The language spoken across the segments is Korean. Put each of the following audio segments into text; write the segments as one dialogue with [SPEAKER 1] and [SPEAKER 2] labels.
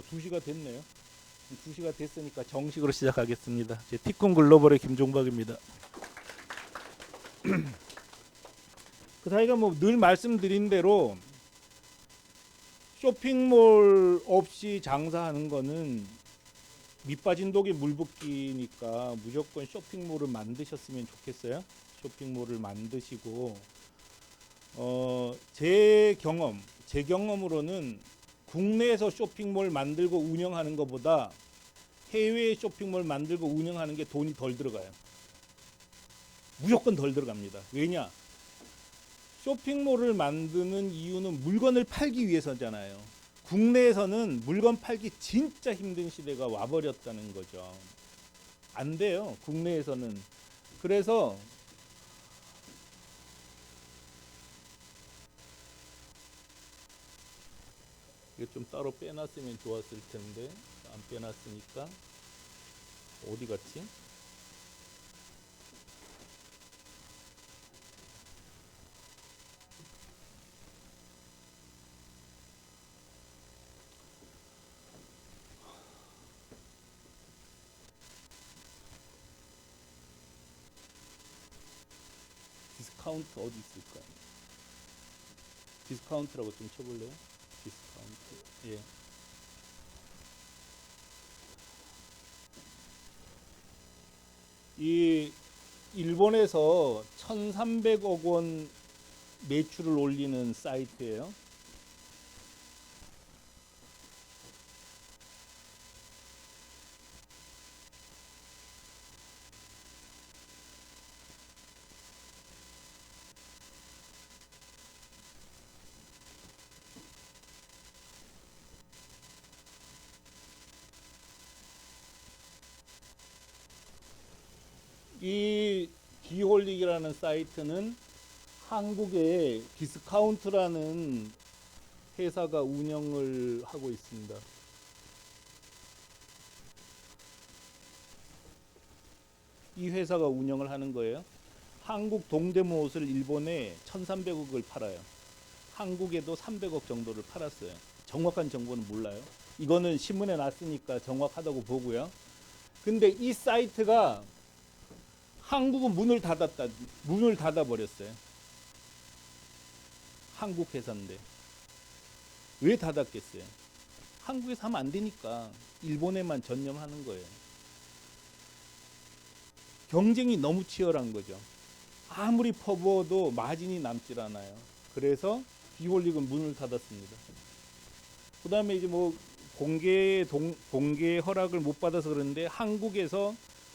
[SPEAKER 1] 2시가 됐네요. 2시가 됐으니까 정식으로 시작하겠습니다. 제 티콘 글로벌의 김종박입니다. 그 사이가 뭐 늘 말씀드린 대로 쇼핑몰 없이 장사하는 거는 밑빠진 독에 물 붓기니까 무조건 쇼핑몰을 만드셨으면 좋겠어요. 쇼핑몰을 만드시고 제 경험으로는 국내에서 쇼핑몰 만들고 운영하는 것보다 해외 쇼핑몰 만들고 운영하는 게 돈이 덜 들어가요. 무조건 덜 들어갑니다. 왜냐? 쇼핑몰을 만드는 이유는 물건을 팔기 위해서잖아요. 국내에서는 물건 팔기 진짜 힘든 시대가 와버렸다는 거죠. 안 돼요. 국내에서는. 그래서 이거 좀 따로 빼놨으면 좋았을 텐데 안 빼놨으니까 어디 갔지? 디스카운트 어디 있을까요? 디스카운트라고 좀 쳐볼래요? 디스카운트. 예. 이 일본에서 1,300억 원 매출을 올리는 사이트예요. 이 디홀릭이라는 사이트는 한국의 디스카운트라는 회사가 운영을 하고 있습니다. 이 회사가 운영을 하는 거예요. 한국 동대문 옷을 일본에 1,300억을 팔아요. 한국에도 300억 정도를 팔았어요. 정확한 정보는 몰라요. 이거는 신문에 났으니까 정확하다고 보고요. 근데 이 사이트가 한국은 문을 닫아버렸어요. 한국 회사인데. 왜 닫았겠어요? 한국에서 하면 안 되니까 일본에만 전념하는 거예요. 경쟁이 너무 치열한 거죠. 아무리 퍼부어도 마진이 남질 않아요. 그래서 디홀릭은 문을 닫았습니다. 그 다음에 이제 뭐 공개 허락을 못 받아서 그런데 한국에서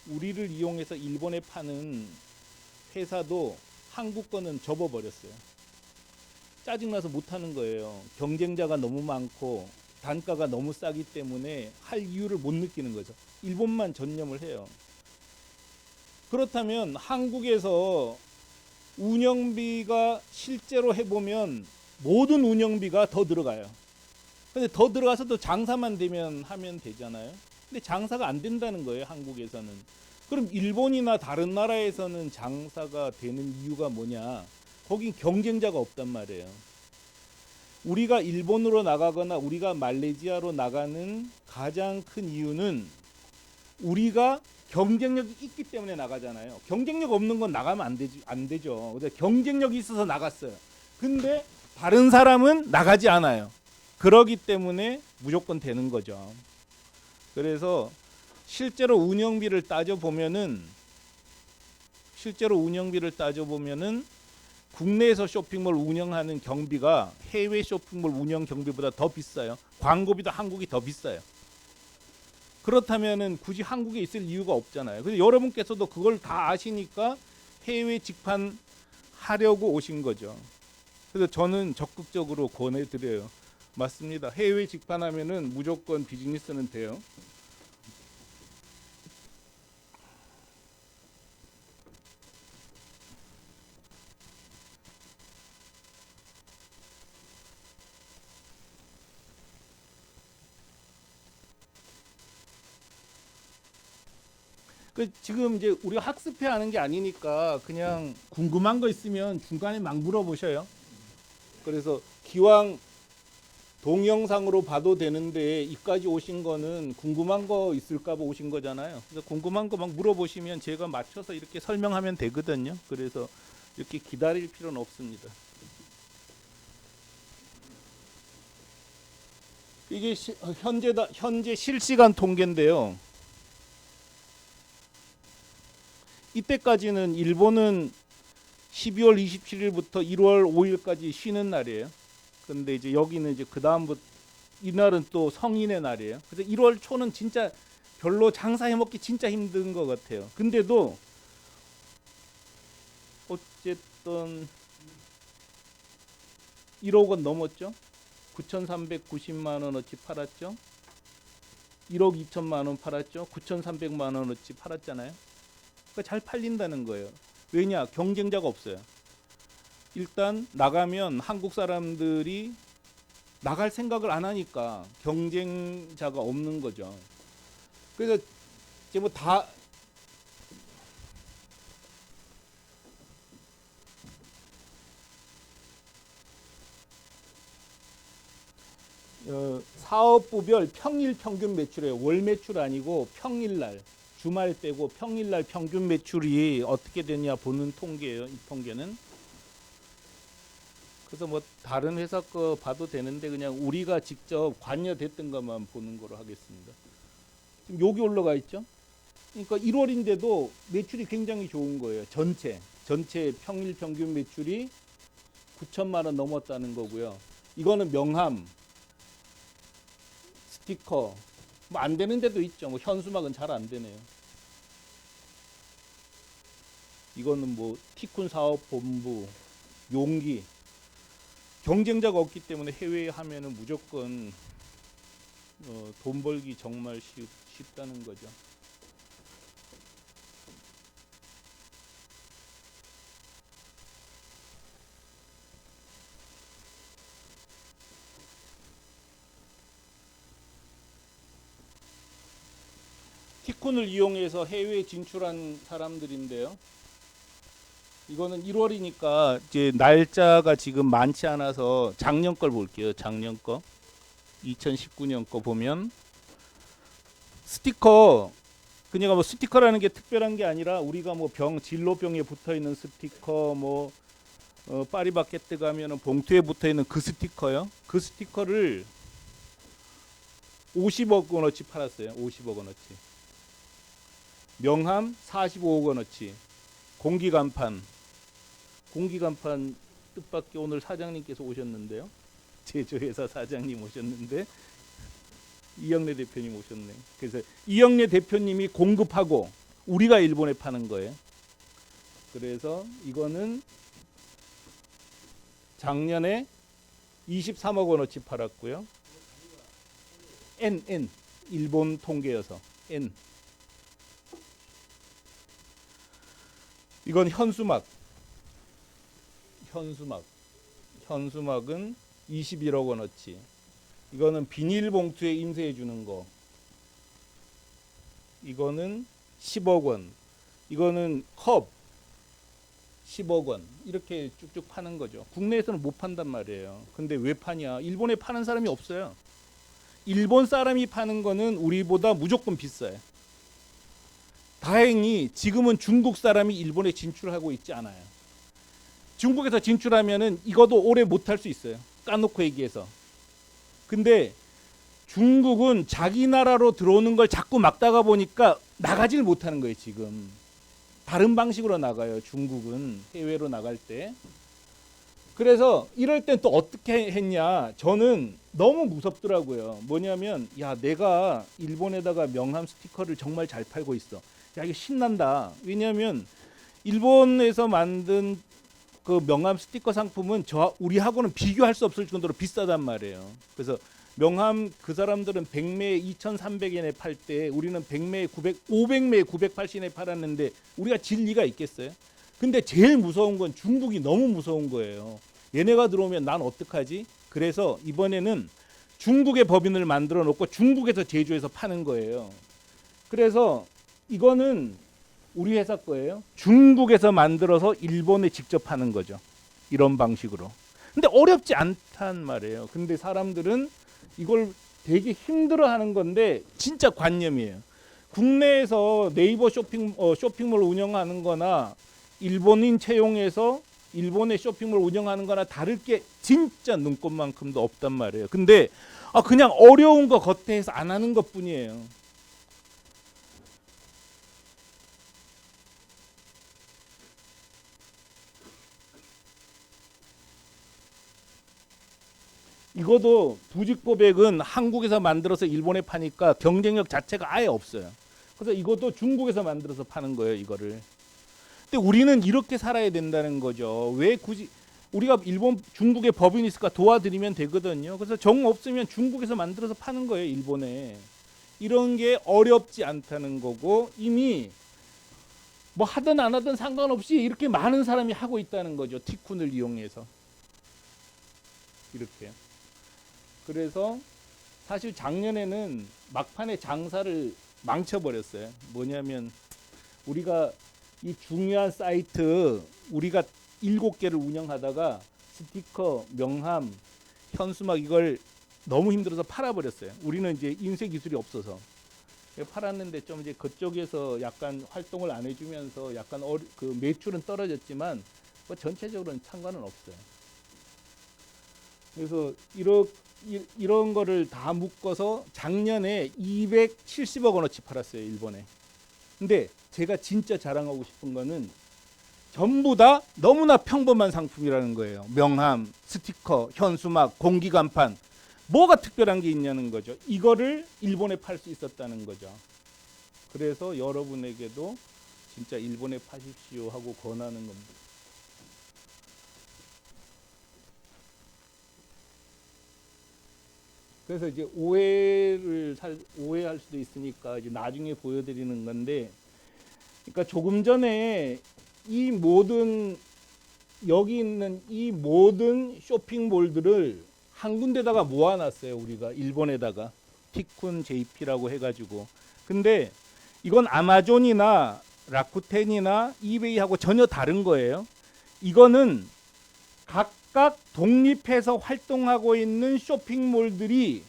[SPEAKER 1] 우리를 이용해서 일본에 파는 회사도 한국 거는 접어버렸어요. 짜증나서 못하는 거예요. 경쟁자가 너무 많고 단가가 너무 싸기 때문에 할 이유를 못 느끼는 거죠. 일본만 전념을 해요. 그렇다면 한국에서 운영비가 실제로 해보면 모든 운영비가 더 들어가요. 근데 더 들어가서도 장사만 되면 하면 되잖아요. 근데 장사가 안 된다는 거예요, 한국에서는. 그럼 일본이나 다른 나라에서는 장사가 되는 이유가 뭐냐? 거긴 경쟁자가 없단 말이에요. 우리가 일본으로 나가거나 우리가 말레이시아로 나가는 가장 큰 이유는 우리가 경쟁력이 있기 때문에 나가잖아요. 경쟁력 없는 건 나가면 안 되죠. 근데 경쟁력이 있어서 나갔어요. 근데 다른 사람은 나가지 않아요. 그러기 때문에 무조건 되는 거죠. 그래서 실제로 운영비를 따져보면은 국내에서 쇼핑몰 운영하는 경비가 해외 쇼핑몰 운영 경비보다 더 비싸요. 광고비도 한국이 더 비싸요. 그렇다면은 굳이 한국에 있을 이유가 없잖아요. 그래서 여러분께서도 그걸 다 아시니까 해외 직판하려고 오신 거죠. 그래서 저는 적극적으로 권해드려요. 맞습니다. 해외 직판하면은 무조건 비즈니스는 돼요. 지금 이제 우리가 학습해 하는 게 아니니까 그냥 궁금한 거 있으면 중간에 막 물어보셔요. 그래서 기왕 동영상으로 봐도 되는데 이까지 오신 거는 궁금한 거 있을까 봐 오신 거잖아요. 그래서 궁금한 거 막 물어보시면 제가 맞춰서 이렇게 설명하면 되거든요. 그래서 이렇게 기다릴 필요는 없습니다. 이게 현재 실시간 통계인데요. 이때까지는 일본은 12월 27일부터 1월 5일까지 쉬는 날이에요. 근데 이제 여기는 이제 그 다음부터 이날은 또 성인의 날이에요. 그래서 1월 초는 진짜 별로 장사해 먹기 진짜 힘든 것 같아요. 근데도 어쨌든 1억 원 넘었죠. 9,390만 원어치 팔았죠. 1억 2천만 원 팔았죠. 9,300만 원어치 팔았잖아요. 그러니까 잘 팔린다는 거예요. 왜냐? 경쟁자가 없어요. 일단 나가면 한국 사람들이 나갈 생각을 안 하니까 경쟁자가 없는 거죠. 그래서 이제 뭐 다 사업부별 평일 평균 매출이에요. 월 매출 아니고 평일날, 주말 빼고 평일날 평균 매출이 어떻게 되냐 보는 통계예요. 이 통계는. 그래서 뭐 다른 회사 거 봐도 되는데 그냥 우리가 직접 관여됐던 것만 보는 거로 하겠습니다. 지금 여기 올라가 있죠. 그러니까 1월인데도 매출이 굉장히 좋은 거예요. 전체 평일 평균 매출이 9천만 원 넘었다는 거고요. 이거는 명함, 스티커 뭐 안 되는 데도 있죠. 뭐 현수막은 잘 안 되네요. 이거는 뭐 티쿤 사업본부, 용기. 경쟁자가 없기 때문에 해외에 하면은 무조건 돈 벌기 정말 쉽다는 거죠. 티쿤을 이용해서 해외에 진출한 사람들인데요. 이거는 1월이니까 이제 날짜가 지금 많지 않아서 작년 걸 볼게요. 작년 거 2019년 거 보면 스티커 그냥 뭐 스티커라는 게 특별한 게 아니라 우리가 뭐 진로병에 붙어 있는 스티커 뭐 파리바게뜨 가면은 봉투에 붙어 있는 그 스티커요. 그 스티커를 50억 원어치 팔았어요. 50억 원어치. 명함 45억 원어치. 공기간판 뜻밖의 오늘 사장님께서 오셨는데요. 제조회사 사장님 오셨는데 이영래 대표님 오셨네. 그래서 이영래 대표님이 공급하고 우리가 일본에 파는 거예요. 그래서 이거는 작년에 23억 원어치 팔았고요. N 일본 통계여서 N. 이건 현수막은 21억 원어치. 이거는 비닐봉투에 인쇄해 주는 거. 이거는 10억 원. 이거는 컵 10억 원. 이렇게 쭉쭉 파는 거죠. 국내에서는 못 판단 말이에요. 근데 왜 파냐? 일본에 파는 사람이 없어요. 일본 사람이 파는 거는 우리보다 무조건 비싸요. 다행히 지금은 중국 사람이 일본에 진출하고 있지 않아요. 중국에서 진출하면은 이것도 오래 못 할 수 있어요. 까놓고 얘기해서. 근데 중국은 자기 나라로 들어오는 걸 자꾸 막다가 보니까 나가질 못하는 거예요. 지금 다른 방식으로 나가요. 중국은 해외로 나갈 때. 그래서 이럴 땐 또 어떻게 했냐? 저는 너무 무섭더라고요. 뭐냐면 야 내가 일본에다가 명함 스티커를 정말 잘 팔고 있어. 야 이거 신난다. 왜냐하면 일본에서 만든 그 명함 스티커 상품은 우리하고는 비교할 수 없을 정도로 비싸단 말이에요. 그래서 명함 그 사람들은 100매에 2,300엔에 팔 때 우리는 100매에 500매에 980엔에 팔았는데 우리가 질 리가 있겠어요? 근데 제일 무서운 건 중국이 너무 무서운 거예요. 얘네가 들어오면 난 어떡하지? 그래서 이번에는 중국의 법인을 만들어 놓고 중국에서 제조해서 파는 거예요. 그래서 이거는 우리 회사 거예요. 중국에서 만들어서 일본에 직접 파는 거죠. 이런 방식으로. 근데 어렵지 않단 말이에요. 근데 사람들은 이걸 되게 힘들어하는 건데 진짜 관념이에요. 국내에서 네이버 쇼핑몰 운영하는 거나 일본인 채용해서 일본의 쇼핑몰 운영하는 거나 다를 게 진짜 눈꼽만큼도 없단 말이에요. 근데 그냥 어려운 거 겉에서 안 하는 것뿐이에요. 이것도 부직 고백은 한국에서 만들어서 일본에 파니까 경쟁력 자체가 아예 없어요. 그래서 이것도 중국에서 만들어서 파는 거예요, 이거를. 근데 우리는 이렇게 살아야 된다는 거죠. 왜 굳이 우리가 일본, 중국에 법인 있을까 도와드리면 되거든요. 그래서 정 없으면 중국에서 만들어서 파는 거예요, 일본에. 이런 게 어렵지 않다는 거고 이미 뭐 하든 안 하든 상관없이 이렇게 많은 사람이 하고 있다는 거죠. 티쿤을 이용해서. 이렇게. 그래서 사실 작년에는 막판에 장사를 망쳐버렸어요. 뭐냐면 우리가 이 중요한 사이트 우리가 7개를 운영하다가 스티커, 명함, 현수막 이걸 너무 힘들어서 팔아버렸어요. 우리는 이제 인쇄 기술이 없어서 팔았는데 좀 이제 그쪽에서 약간 활동을 안 해주면서 약간 그 매출은 떨어졌지만 뭐 전체적으로는 상관은 없어요. 그래서 이런 거를 다 묶어서 작년에 270억 원어치 팔았어요, 일본에. 근데 제가 진짜 자랑하고 싶은 거는 전부 다 너무나 평범한 상품이라는 거예요. 명함, 스티커, 현수막, 공기간판. 뭐가 특별한 게 있냐는 거죠. 이거를 일본에 팔 수 있었다는 거죠. 그래서 여러분에게도 진짜 일본에 파십시오 하고 권하는 겁니다. 그래서 이제 오해할 수도 있으니까 이제 나중에 보여드리는 건데, 그러니까 조금 전에 이 모든 여기 있는 이 모든 쇼핑몰들을 한 군데다가 모아놨어요. 우리가 일본에다가 티쿤 JP라고 해가지고. 근데 이건 아마존이나 라쿠텐이나 이베이하고 전혀 다른 거예요. 이거는 각각 독립해서 활동하고 있는 쇼핑몰들이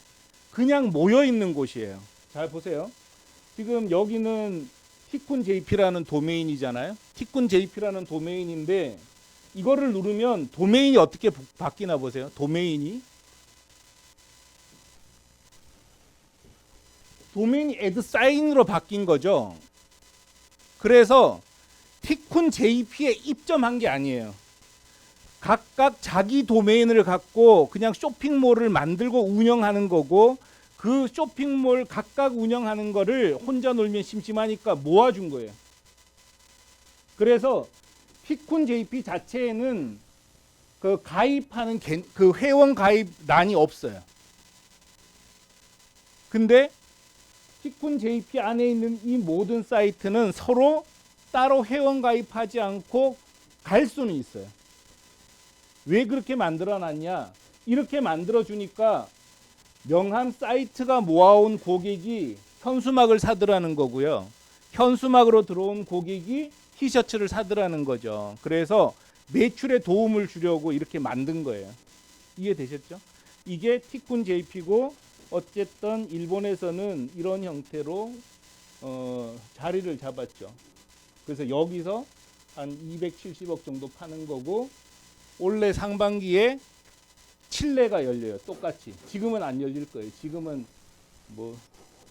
[SPEAKER 1] 그냥 모여 있는 곳이에요. 잘 보세요. 지금 여기는 티쿤 JP라는 도메인이잖아요. 티쿤 JP라는 도메인인데 이거를 누르면 도메인이 어떻게 바뀌나 보세요. 도메인이 애드 사인으로 바뀐 거죠. 그래서 티쿤 JP에 입점한 게 아니에요. 각각 자기 도메인을 갖고 그냥 쇼핑몰을 만들고 운영하는 거고, 그 쇼핑몰 각각 운영하는 거를 혼자 놀면 심심하니까 모아준 거예요. 그래서 티쿤 JP 자체에는 그 가입하는 그 회원 가입란이 없어요. 근데 티쿤 JP 안에 있는 이 모든 사이트는 서로 따로 회원 가입하지 않고 갈 수는 있어요. 왜 그렇게 만들어 놨냐? 이렇게 만들어 주니까 명함 사이트가 모아온 고객이 현수막을 사더라는 거고요. 현수막으로 들어온 고객이 티셔츠를 사더라는 거죠. 그래서 매출에 도움을 주려고 이렇게 만든 거예요. 이해되셨죠? 이게 티쿤 JP고 어쨌든 일본에서는 이런 형태로 자리를 잡았죠. 그래서 여기서 한 270억 정도 파는 거고, 올해 상반기에 칠레가 열려요. 똑같이. 지금은 안 열릴 거예요. 지금은 뭐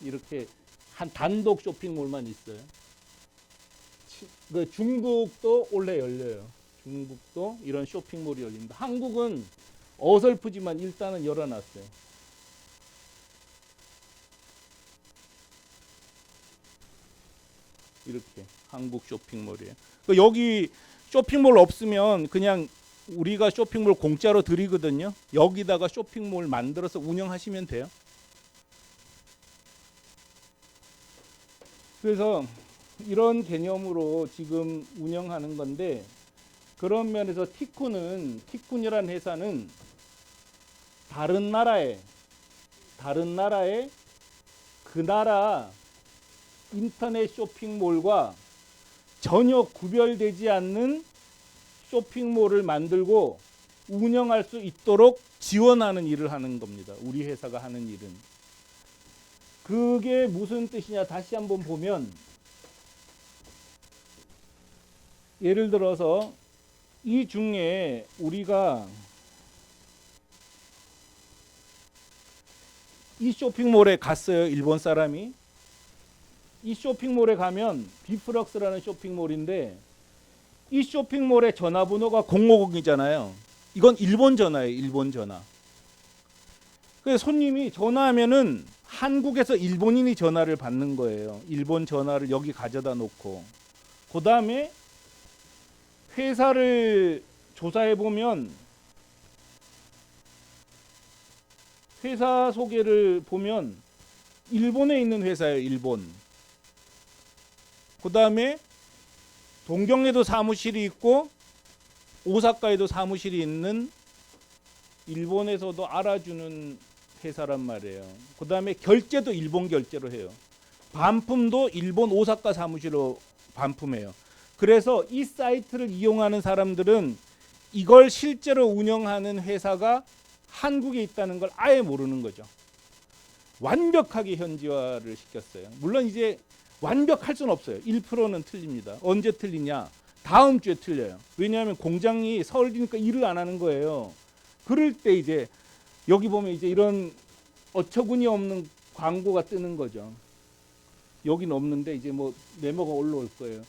[SPEAKER 1] 이렇게 한 단독 쇼핑몰만 있어요. 그 중국도 올해 열려요. 중국도 이런 쇼핑몰이 열립니다. 한국은 어설프지만 일단은 열어놨어요. 이렇게 한국 쇼핑몰이에요. 여기 쇼핑몰 없으면 그냥 우리가 쇼핑몰 공짜로 드리거든요. 여기다가 쇼핑몰 만들어서 운영하시면 돼요. 그래서 이런 개념으로 지금 운영하는 건데, 그런 면에서 티쿤이라는 회사는 다른 나라에 그 나라 인터넷 쇼핑몰과 전혀 구별되지 않는 쇼핑몰을 만들고 운영할 수 있도록 지원하는 일을 하는 겁니다. 우리 회사가 하는 일은. 그게 무슨 뜻이냐 다시 한번 보면, 예를 들어서 이 중에 우리가 이 쇼핑몰에 갔어요. 일본 사람이. 이 쇼핑몰에 가면 비프럭스라는 쇼핑몰인데, 이 쇼핑몰의 전화번호가 050이잖아요. 이건 일본 전화예요. 일본 전화. 그래서 손님이 전화하면은 한국에서 일본인이 전화를 받는 거예요. 일본 전화를 여기 가져다 놓고. 그 다음에 회사를 조사해 보면, 회사 소개를 보면 일본에 있는 회사예요. 일본. 그 다음에 동경에도 사무실이 있고 오사카에도 사무실이 있는, 일본에서도 알아주는 회사란 말이에요. 그 다음에 결제도 일본 결제로 해요. 반품도 일본 오사카 사무실로 반품해요. 그래서 이 사이트를 이용하는 사람들은 이걸 실제로 운영하는 회사가 한국에 있다는 걸 아예 모르는 거죠. 완벽하게 현지화를 시켰어요. 물론 이제 완벽할 수는 없어요. 1%는 틀립니다. 언제 틀리냐? 다음 주에 틀려요. 왜냐하면 공장이 서울이니까 일을 안 하는 거예요. 그럴 때 이제 여기 보면 이제 이런 어처구니 없는 광고가 뜨는 거죠. 여긴 없는데 이제 뭐 메모가 올라올 거예요.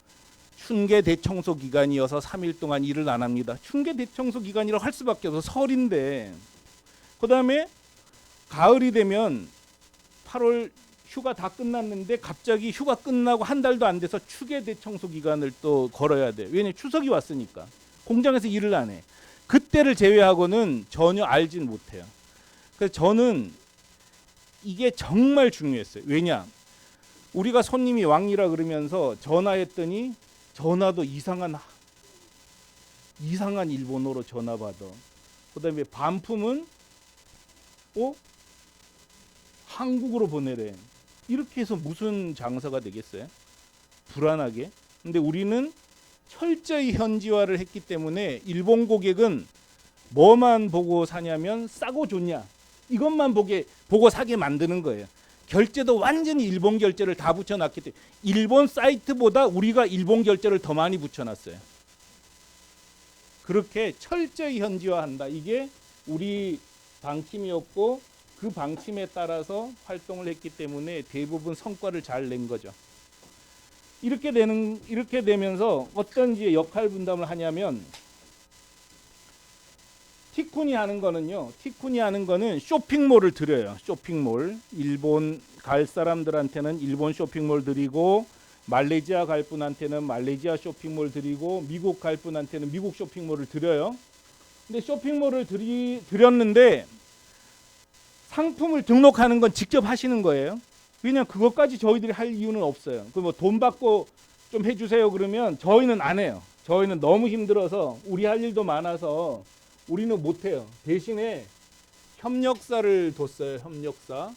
[SPEAKER 1] 춘계 대청소 기간이어서 3일 동안 일을 안 합니다. 춘계 대청소 기간이라고 할 수밖에 없어. 설인데. 그 다음에 가을이 되면 8월 휴가 다 끝났는데 갑자기 휴가 끝나고 한 달도 안 돼서 추계 대청소 기간을 또 걸어야 돼. 왜냐면 추석이 왔으니까. 공장에서 일을 안 해. 그때를 제외하고는 전혀 알진 못해요. 그래서 저는 이게 정말 중요했어요. 왜냐? 우리가 손님이 왕이라 그러면서 전화했더니 전화도 이상한 일본어로 전화 받아. 그다음에 반품은 한국으로 보내래. 이렇게 해서 무슨 장사가 되겠어요? 불안하게. 근데 우리는 철저히 현지화를 했기 때문에 일본 고객은 뭐만 보고 사냐면 싸고 좋냐 이것만 보고 사게 만드는 거예요. 결제도 완전히 일본 결제를 다 붙여놨기 때문에 일본 사이트보다 우리가 일본 결제를 더 많이 붙여놨어요. 그렇게 철저히 현지화한다. 이게 우리 방침이었고 그 방침에 따라서 활동을 했기 때문에 대부분 성과를 잘 낸 거죠. 이렇게 되면서 어떤 이제 역할 분담을 하냐면, 티쿤이 하는 거는 쇼핑몰을 드려요. 쇼핑몰. 일본 갈 사람들한테는 일본 쇼핑몰 드리고, 말레이시아 갈 분한테는 말레이시아 쇼핑몰 드리고, 미국 갈 분한테는 미국 쇼핑몰을 드려요. 근데 쇼핑몰을 드렸는데 상품을 등록하는 건 직접 하시는 거예요. 왜냐면 그것까지 저희들이 할 이유는 없어요. 그 뭐 돈 받고 좀 해주세요 그러면 저희는 안 해요. 저희는 너무 힘들어서, 우리 할 일도 많아서 우리는 못 해요. 대신에 협력사를 뒀어요. 협력사.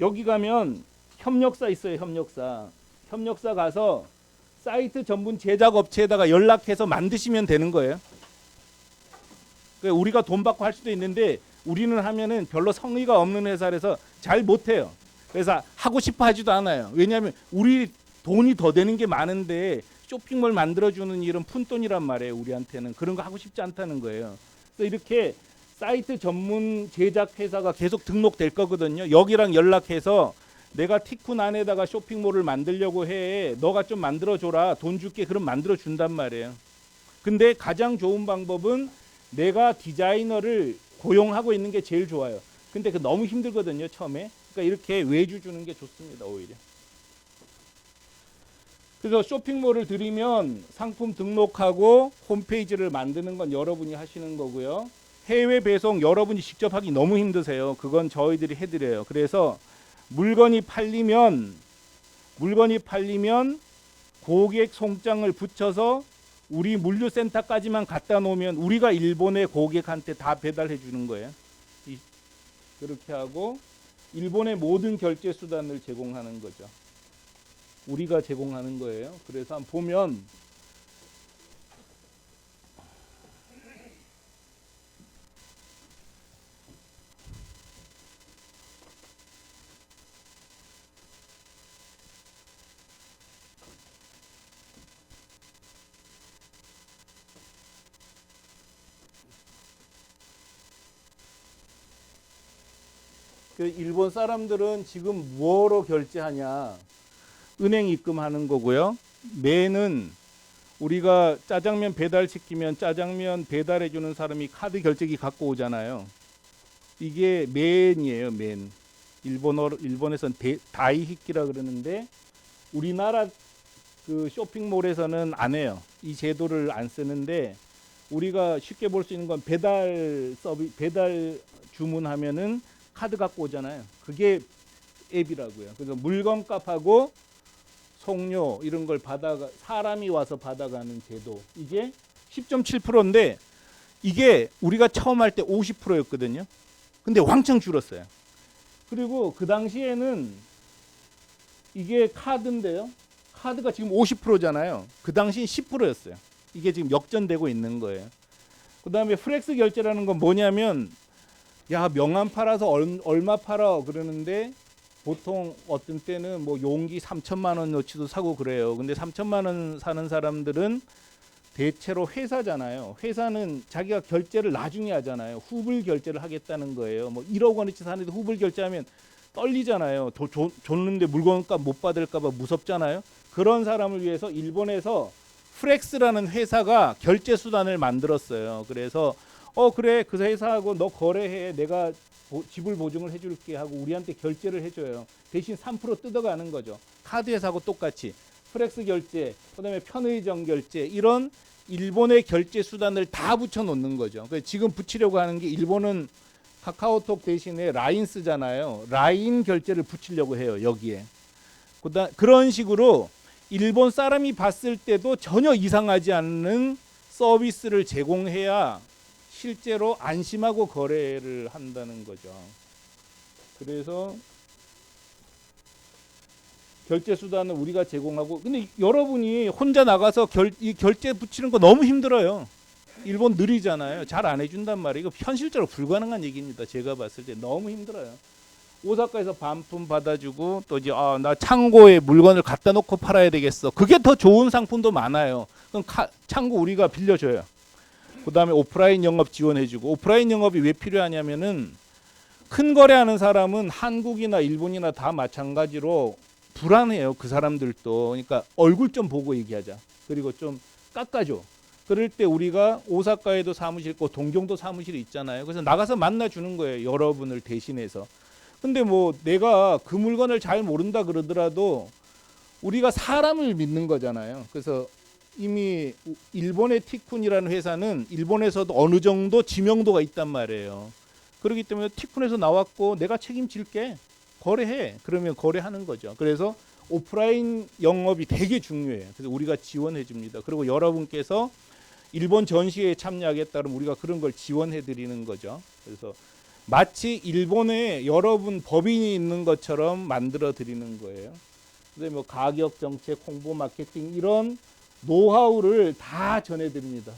[SPEAKER 1] 여기 가면 협력사 있어요. 협력사 가서 사이트 전문 제작 업체에다가 연락해서 만드시면 되는 거예요. 그러니까 우리가 돈 받고 할 수도 있는데 우리는 하면은 별로 성의가 없는 회사라서 잘 못해요. 그래서 하고 싶어 하지도 않아요. 왜냐하면 우리 돈이 더 되는 게 많은데 쇼핑몰 만들어주는 일은 푼돈이란 말이에요. 우리한테는 그런 거 하고 싶지 않다는 거예요. 그래서 이렇게 사이트 전문 제작 회사가 계속 등록될 거거든요. 여기랑 연락해서 내가 티쿤 안에다가 쇼핑몰을 만들려고 해. 너가 좀 만들어줘라. 돈 줄게. 그럼 만들어준단 말이에요. 근데 가장 좋은 방법은 내가 디자이너를 고용하고 있는 게 제일 좋아요. 근데 그 너무 힘들거든요. 처음에. 그러니까 이렇게 외주 주는 게 좋습니다. 오히려. 그래서 쇼핑몰을 들이면 상품 등록하고 홈페이지를 만드는 건 여러분이 하시는 거고요. 해외 배송 여러분이 직접 하기 너무 힘드세요. 그건 저희들이 해드려요. 그래서 물건이 팔리면 고객 송장을 붙여서 우리 물류센터까지만 갖다 놓으면 우리가 일본의 고객한테 다 배달해 주는 거예요. 그렇게 하고, 일본의 모든 결제 수단을 제공하는 거죠. 우리가 제공하는 거예요. 그래서 한번 보면 그 일본 사람들은 지금 뭐로 결제하냐? 은행 입금하는 거고요. 맨은 우리가 짜장면 배달시키면 짜장면 배달해 주는 사람이 카드 결제기 갖고 오잖아요. 이게 맨이에요, 맨. 일본에서는 다이히키라 그러는데 우리나라 그 쇼핑몰에서는 안 해요. 이 제도를 안 쓰는데 우리가 쉽게 볼 수 있는 건 배달 주문하면은 카드 갖고 오잖아요. 그게 앱이라고요. 그래서 물건값하고 송료 이런 걸 사람이 와서 받아가는 제도. 이게 10.7%인데 이게 우리가 처음 할 때 50%였거든요. 근데 왕창 줄었어요. 그리고 그 당시에는 이게 카드인데요. 카드가 지금 50%잖아요. 그 당시엔 10%였어요. 이게 지금 역전되고 있는 거예요. 그 다음에 플렉스 결제라는 건 뭐냐면 야 명함 팔아서 얼마 팔아 그러는데 보통 어떤 때는 뭐 용기 3천만 원어치도 사고 그래요. 근데 3천만 원 사는 사람들은 대체로 회사잖아요. 회사는 자기가 결제를 나중에 하잖아요. 후불 결제를 하겠다는 거예요. 뭐 1억 원어치 사는데 후불 결제하면 떨리잖아요. 줬는데 물건값 못 받을까 봐 무섭잖아요. 그런 사람을 위해서 일본에서 프렉스라는 회사가 결제 수단을 만들었어요. 그래서 그래 그 회사하고 너 거래해 내가 지불 보증을 해줄게 하고 우리한테 결제를 해줘요. 대신 3% 뜯어가는 거죠. 카드 회사하고 똑같이 프렉스 결제, 그다음에 편의점 결제 이런 일본의 결제 수단을 다 붙여놓는 거죠. 그래서 지금 붙이려고 하는 게 일본은 카카오톡 대신에 라인 쓰잖아요. 라인 결제를 붙이려고 해요. 여기에. 그런 식으로 일본 사람이 봤을 때도 전혀 이상하지 않는 서비스를 제공해야 실제로 안심하고 거래를 한다는 거죠. 그래서 결제 수단을 우리가 제공하고 근데 여러분이 혼자 나가서 이 결제 붙이는 거 너무 힘들어요. 일본 느리잖아요. 잘 안 해준단 말이에요. 이거 현실적으로 불가능한 얘기입니다. 제가 봤을 때 너무 힘들어요. 오사카에서 반품 받아주고 또 이제 나 창고에 물건을 갖다 놓고 팔아야 되겠어. 그게 더 좋은 상품도 많아요. 그럼 창고 우리가 빌려줘요. 그 다음에 오프라인 영업 지원해주고 오프라인 영업이 왜 필요하냐면은 큰 거래하는 사람은 한국이나 일본이나 다 마찬가지로 불안해요. 그 사람들도. 그러니까 얼굴 좀 보고 얘기하자. 그리고 좀 깎아줘. 그럴 때 우리가 오사카에도 사무실 있고 동경도 사무실이 있잖아요. 그래서 나가서 만나주는 거예요. 여러분을 대신해서. 근데 뭐 내가 그 물건을 잘 모른다 그러더라도 우리가 사람을 믿는 거잖아요. 그래서 이미 일본의 티쿤이라는 회사는 일본에서도 어느 정도 지명도가 있단 말이에요. 그렇기 때문에 티쿤에서 나왔고 내가 책임질게. 거래해. 그러면 거래하는 거죠. 그래서 오프라인 영업이 되게 중요해요. 그래서 우리가 지원해 줍니다. 그리고 여러분께서 일본 전시회에 참여하겠다면 우리가 그런 걸 지원해 드리는 거죠. 그래서 마치 일본에 여러분 법인이 있는 것처럼 만들어 드리는 거예요. 그래서 뭐 가격 정책, 홍보 마케팅 이런 노하우를 다 전해 드립니다.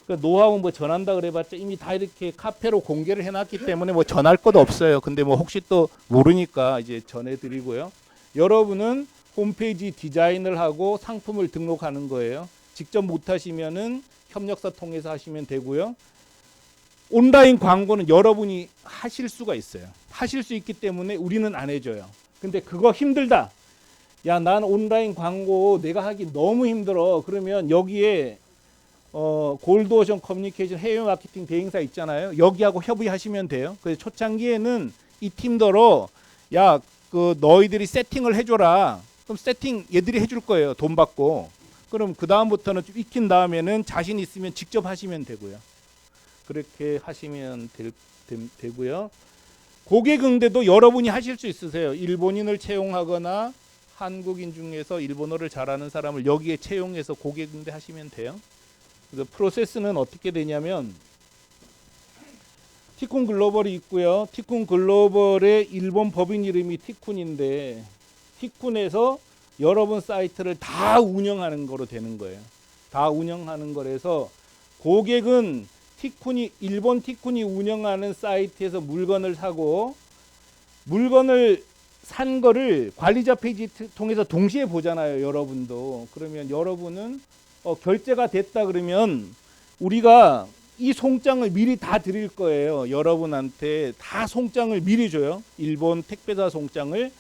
[SPEAKER 1] 그러니까 노하우 뭐 전한다 그래봤자 이미 다 이렇게 카페로 공개를 해놨기 때문에 뭐 전할 것도 없어요. 근데 뭐 혹시 또 모르니까 이제 전해드리고요. 여러분은 홈페이지 디자인을 하고 상품을 등록하는 거예요. 직접 못하시면은 협력사 통해서 하시면 되고요. 온라인 광고는 여러분이 하실 수가 있어요. 하실 수 있기 때문에 우리는 안 해줘요. 근데 그거 힘들다. 야, 난 온라인 광고 내가 하기 너무 힘들어. 그러면 여기에 골드오션 커뮤니케이션 해외 마케팅 대행사 있잖아요. 여기하고 협의하시면 돼요. 그래서 초창기에는 이 팀더러 야, 그 너희들이 세팅을 해줘라. 그럼 세팅 얘들이 해줄 거예요. 돈 받고. 그럼 그 다음부터는 좀 익힌 다음에는 자신 있으면 직접 하시면 되고요. 그렇게 하시면 되고요. 고객 응대도 여러분이 하실 수 있으세요. 일본인을 채용하거나 한국인 중에서 일본어를 잘하는 사람을 여기에 채용해서 고객 응대 하시면 돼요. 그래서 프로세스는 어떻게 되냐면 티쿤 글로벌이 있고요. 티쿤 글로벌의 일본 법인 이름이 티쿤인데 티쿤에서 여러분 사이트를 다 운영하는 거로 되는 거예요. 다 운영하는 거라서 고객은 티쿤이 일본 티쿤이 운영하는 사이트에서 물건을 사고 물건을 산 거를 관리자 페이지 통해서 동시에 보잖아요. 여러분도. 그러면 여러분은 결제가 됐다 그러면 우리가 이 송장을 미리 다 드릴 거예요. 여러분한테 다 송장을 미리 줘요. 일본 택배사 송장을.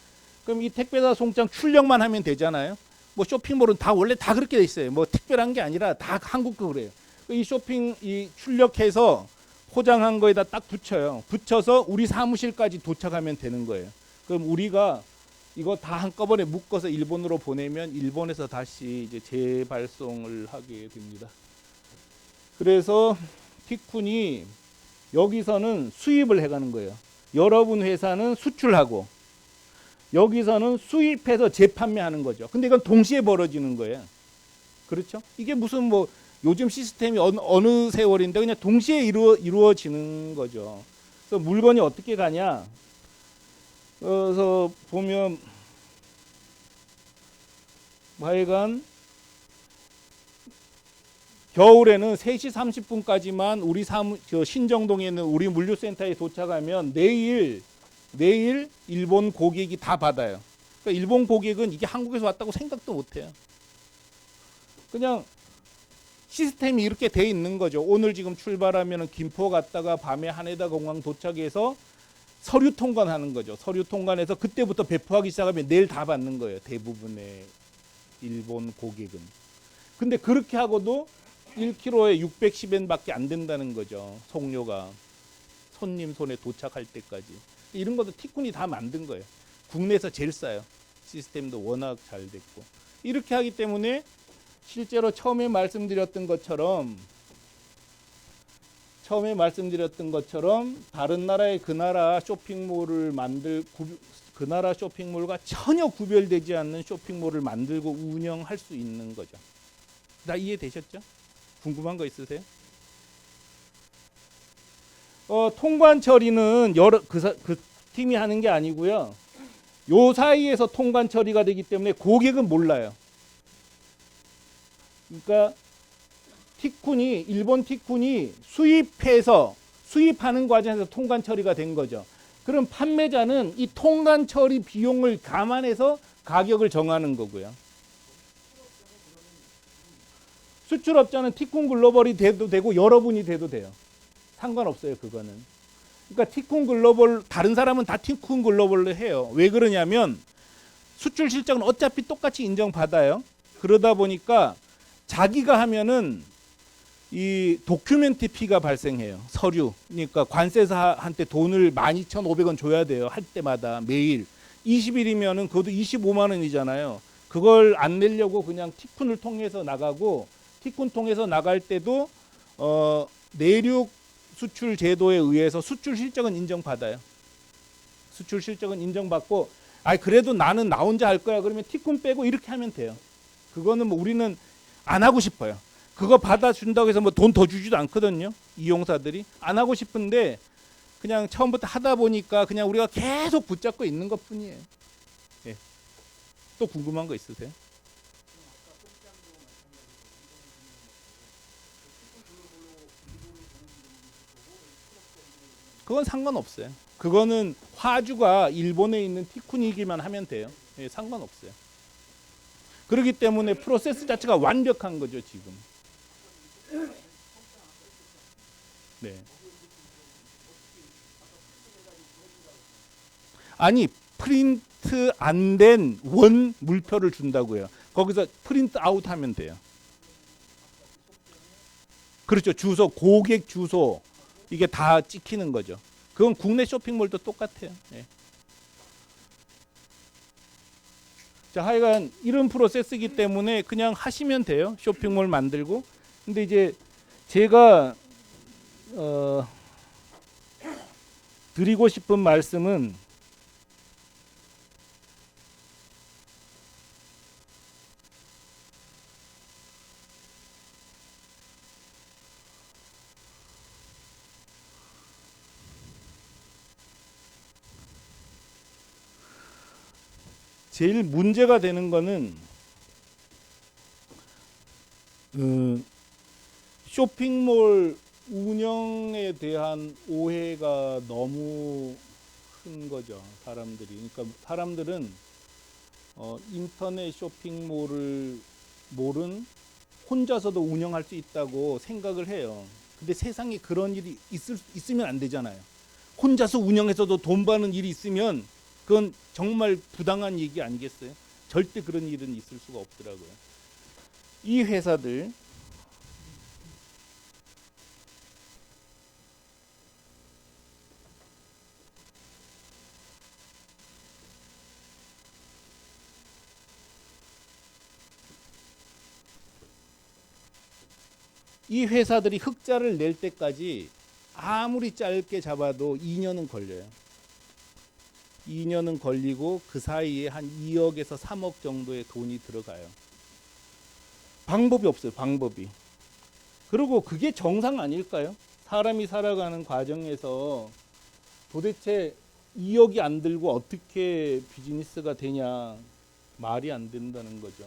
[SPEAKER 1] 그럼 이 택배사 송장 출력만 하면 되잖아요. 뭐 쇼핑몰은 다 원래 다 그렇게 돼 있어요. 뭐 특별한 게 아니라 다 한국도 그래요. 이 출력해서 포장한 거에다 딱 붙여요. 붙여서 우리 사무실까지 도착하면 되는 거예요. 그럼 우리가 이거 다 한꺼번에 묶어서 일본으로 보내면 일본에서 다시 이제 재발송을 하게 됩니다. 그래서 티쿤이 여기서는 수입을 해가는 거예요. 여러분 회사는 수출하고 여기서는 수입해서 재판매하는 거죠. 근데 이건 동시에 벌어지는 거예요. 그렇죠? 이게 무슨 뭐 요즘 시스템이 어느 세월인데 그냥 동시에 이루어지는 거죠. 그래서 물건이 어떻게 가냐? 그래서 보면 하여간 겨울에는 3시 30분까지만 우리 신정동에 있는 우리 물류센터에 도착하면 내일 일본 고객이 다 받아요. 그러니까 일본 고객은 이게 한국에서 왔다고 생각도 못해요. 그냥 시스템이 이렇게 돼 있는 거죠. 오늘 지금 출발하면 김포 갔다가 밤에 하네다 공항 도착해서 서류 통관하는 거죠. 서류 통관해서 그때부터 배포하기 시작하면 내일 다 받는 거예요. 대부분의 일본 고객은. 근데 그렇게 하고도 1kg에 610엔밖에 안 된다는 거죠. 송료가 손님 손에 도착할 때까지. 이런 것도 티쿤이 다 만든 거예요. 국내에서 제일 싸요. 시스템도 워낙 잘 됐고. 이렇게 하기 때문에 실제로 처음에 말씀드렸던 것처럼 다른 나라의 그 나라 쇼핑몰을 그 나라 쇼핑몰과 전혀 구별되지 않는 쇼핑몰을 만들고 운영할 수 있는 거죠. 다 이해되셨죠? 궁금한 거 있으세요? 통관 처리는 그 팀이 하는 게 아니고요. 요 사이에서 통관 처리가 되기 때문에 고객은 몰라요. 그러니까 일본 티쿤이 수입하는 과정에서 통관 처리가 된 거죠. 그럼 판매자는 이 통관 처리 비용을 감안해서 가격을 정하는 거고요. 수출업자는 티쿤 글로벌이 돼도 되고 여러분이 돼도 돼요. 상관없어요, 그거는. 그러니까 티쿤 글로벌 다른 사람은 다 티쿤 글로벌로 해요. 왜 그러냐면 수출 실적은 어차피 똑같이 인정받아요. 그러다 보니까 자기가 하면은 이 도큐멘트 피가 발생해요. 서류. 그러니까 관세사한테 돈을 12,500원 줘야 돼요. 할 때마다 매일. 20일이면은 그것도 25만 원이잖아요. 그걸 안 내려고 그냥 티쿤을 통해서 나가고 티쿤 통해서 나갈 때도 내륙 수출 제도에 의해서 수출 실적은 인정받아요. 수출 실적은 인정받고 그래도 나는 나 혼자 할 거야. 그러면 티쿤 빼고 이렇게 하면 돼요. 그거는 뭐 우리는 안 하고 싶어요. 그거 받아준다고 해서 뭐 돈 더 주지도 않거든요. 이용사들이 안 하고 싶은데 그냥 처음부터 하다 보니까 그냥 우리가 계속 붙잡고 있는 것뿐이에요. 예. 또 궁금한 거 있으세요? 그건 상관없어요. 그거는 화주가 일본에 있는 티쿤이기만 하면 돼요. 예, 상관없어요. 그렇기 때문에 프로세스 자체가 완벽한 거죠, 지금. 네. 아니, 프린트 안 된 원 물표를 준다고요. 거기서 프린트 아웃 하면 돼요. 그렇죠. 주소, 고객 주소 이게 다 찍히는 거죠. 그건 국내 쇼핑몰도 똑같아요. 예. 자, 하여간 이런 프로세스이기 때문에 그냥 하시면 돼요. 쇼핑몰 만들고. 근데 이제 제가 드리고 싶은 말씀은 제일 문제가 되는 거는 쇼핑몰 운영에 대한 오해가 너무 큰 거죠. 사람들이. 그러니까 사람들은 인터넷 쇼핑몰을 혼자서도 운영할 수 있다고 생각을 해요. 근데 세상에 그런 일이 있으면 안 되잖아요. 혼자서 운영해서도 돈 버는 일이 있으면 그건 정말 부당한 얘기 아니겠어요? 절대 그런 일은 있을 수가 없더라고요. 이 회사들 이 회사들이 흑자를 낼 때까지 아무리 짧게 잡아도 2년은 걸려요. 2년은 걸리고 그 사이에 한 2억에서 3억 정도의 돈이 들어가요. 방법이 없어요. 방법이. 그리고 그게 정상 아닐까요? 사람이 살아가는 과정에서 도대체 2억이 안 들고 어떻게 비즈니스가 되냐, 말이 안 된다는 거죠.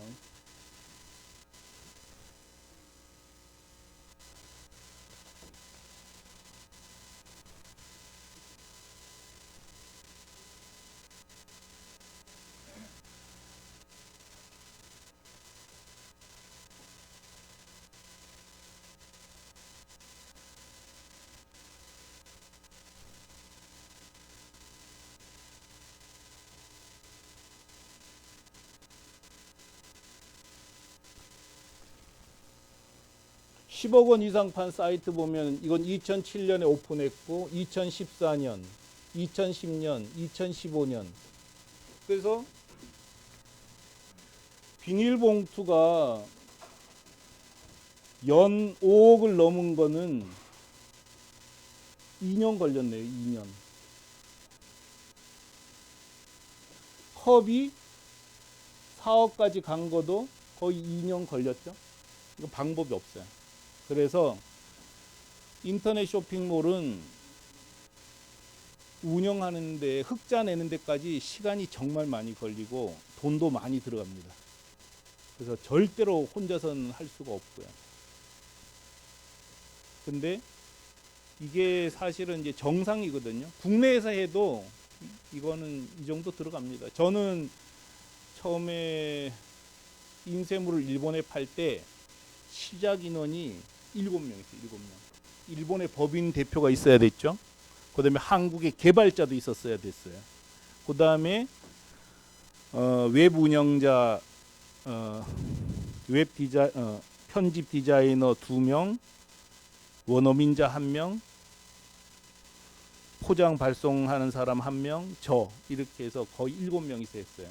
[SPEAKER 1] 10억 원 이상 판 사이트 보면 이건 2007년에 오픈했고 2014년, 2010년, 2015년. 그래서 비닐봉투가 연 5억을 넘은 거는 2년 걸렸네요. 2년. 컵이 4억까지 간 것도 거의 2년 걸렸죠. 이거 방법이 없어요. 그래서 인터넷 쇼핑몰은 운영하는데 흑자 내는 데까지 시간이 정말 많이 걸리고 돈도 많이 들어갑니다. 그래서 절대로 혼자서는 할 수가 없고요. 근데 이게 사실은 이제 정상이거든요. 국내에서 해도 이거는 이 정도 들어갑니다. 저는 처음에 인쇄물을 일본에 팔 때 시작 인원이 7명이었어요. 7명. 일본의 법인 대표가 있어야 됐죠. 그 다음에 한국의 개발자도 있었어야 됐어요. 그 다음에 웹 운영자, 편집 디자이너 2명, 원어민자 1명, 포장 발송하는 사람 1명, 저 이렇게 해서 거의 7명이서 했어요.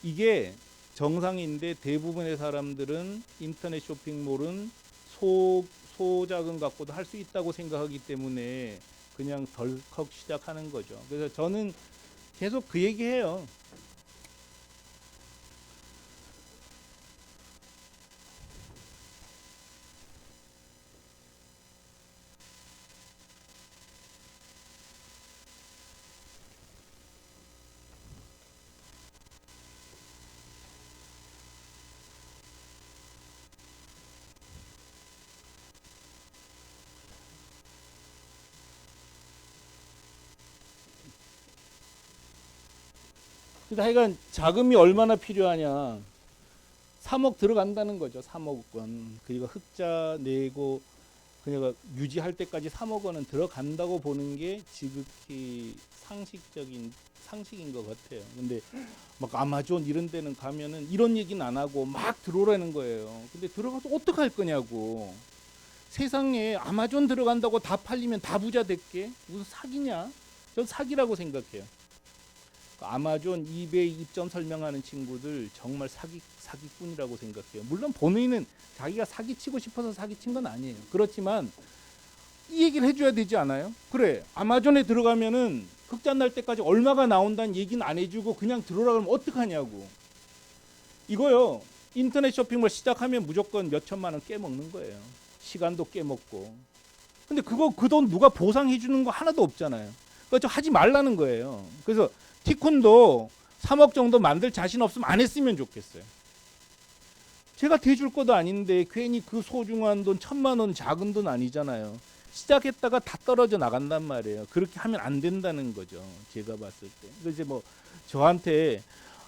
[SPEAKER 1] 이게 정상인데 대부분의 사람들은 인터넷 쇼핑몰은 소자금 갖고도 할 수 있다고 생각하기 때문에 그냥 덜컥 시작하는 거죠. 그래서 저는 계속 그 얘기해요. 그러니까 하여간 자금이 얼마나 필요하냐. 3억 들어간다는 거죠. 3억 원. 그리고 흑자 내고 그냥 유지할 때까지 3억 원은 들어간다고 보는 게 지극히 상식인 것 같아요. 근데 막 아마존 이런 데는 가면은 이런 얘기는 안 하고 막 들어오라는 거예요. 근데 들어가서 어떡할 거냐고. 세상에 아마존 들어간다고 다 팔리면 다 부자 될게? 무슨 사기냐? 전 사기라고 생각해요. 아마존, 이베이 입점 설명하는 친구들 정말 사기꾼이라고 생각해요. 물론 본인은 자기가 사기치고 싶어서 사기친 건 아니에요. 그렇지만 이 얘기를 해줘야 되지 않아요? 그래, 아마존에 들어가면은 흑자 날 때까지 얼마가 나온다는 얘기는 안 해주고 그냥 들어오라 그러면 어떡하냐고. 이거요, 인터넷 쇼핑몰 시작하면 무조건 몇 천만 원 깨먹는 거예요. 시간도 깨먹고. 근데 그 돈 누가 보상해 주는 거 하나도 없잖아요. 그러니까 좀 하지 말라는 거예요. 그래서 티쿤도 3억 정도 만들 자신 없으면 안 했으면 좋겠어요. 제가 대줄 것도 아닌데 괜히 그 소중한 돈 1,000만 원 작은 돈 아니잖아요. 시작했다가 다 떨어져 나간단 말이에요. 그렇게 하면 안 된다는 거죠. 제가 봤을 때. 그래서 이제 뭐 저한테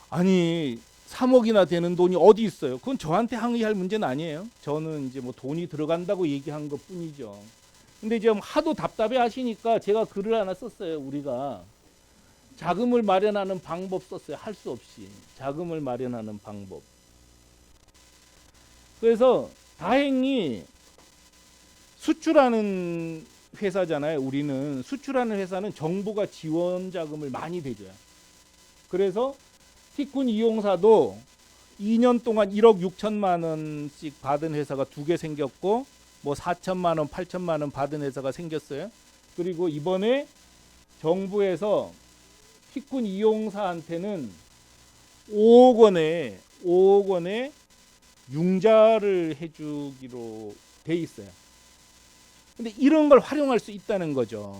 [SPEAKER 1] 아니 3억이나 되는 돈이 어디 있어요? 그건 저한테 항의할 문제는 아니에요. 저는 이제 뭐 돈이 들어간다고 얘기한 것뿐이죠. 근데 이제 하도 답답해 하시니까 제가 글을 하나 썼어요. 우리가 자금을 마련하는 방법 썼어요. 할 수 없이 자금을 마련하는 방법. 그래서 다행히 수출하는 회사잖아요. 우리는 수출하는 회사는 정부가 지원 자금을 많이 대줘요. 그래서 티쿤 이용사도 2년 동안 1억 6천만 원씩 받은 회사가 2개 생겼고 뭐 4천만 원, 8천만 원 받은 회사가 생겼어요. 그리고 이번에 정부에서 티쿤 이용사한테는 5억 원의 융자를 해주기로 돼 있어요. 근데 이런 걸 활용할 수 있다는 거죠.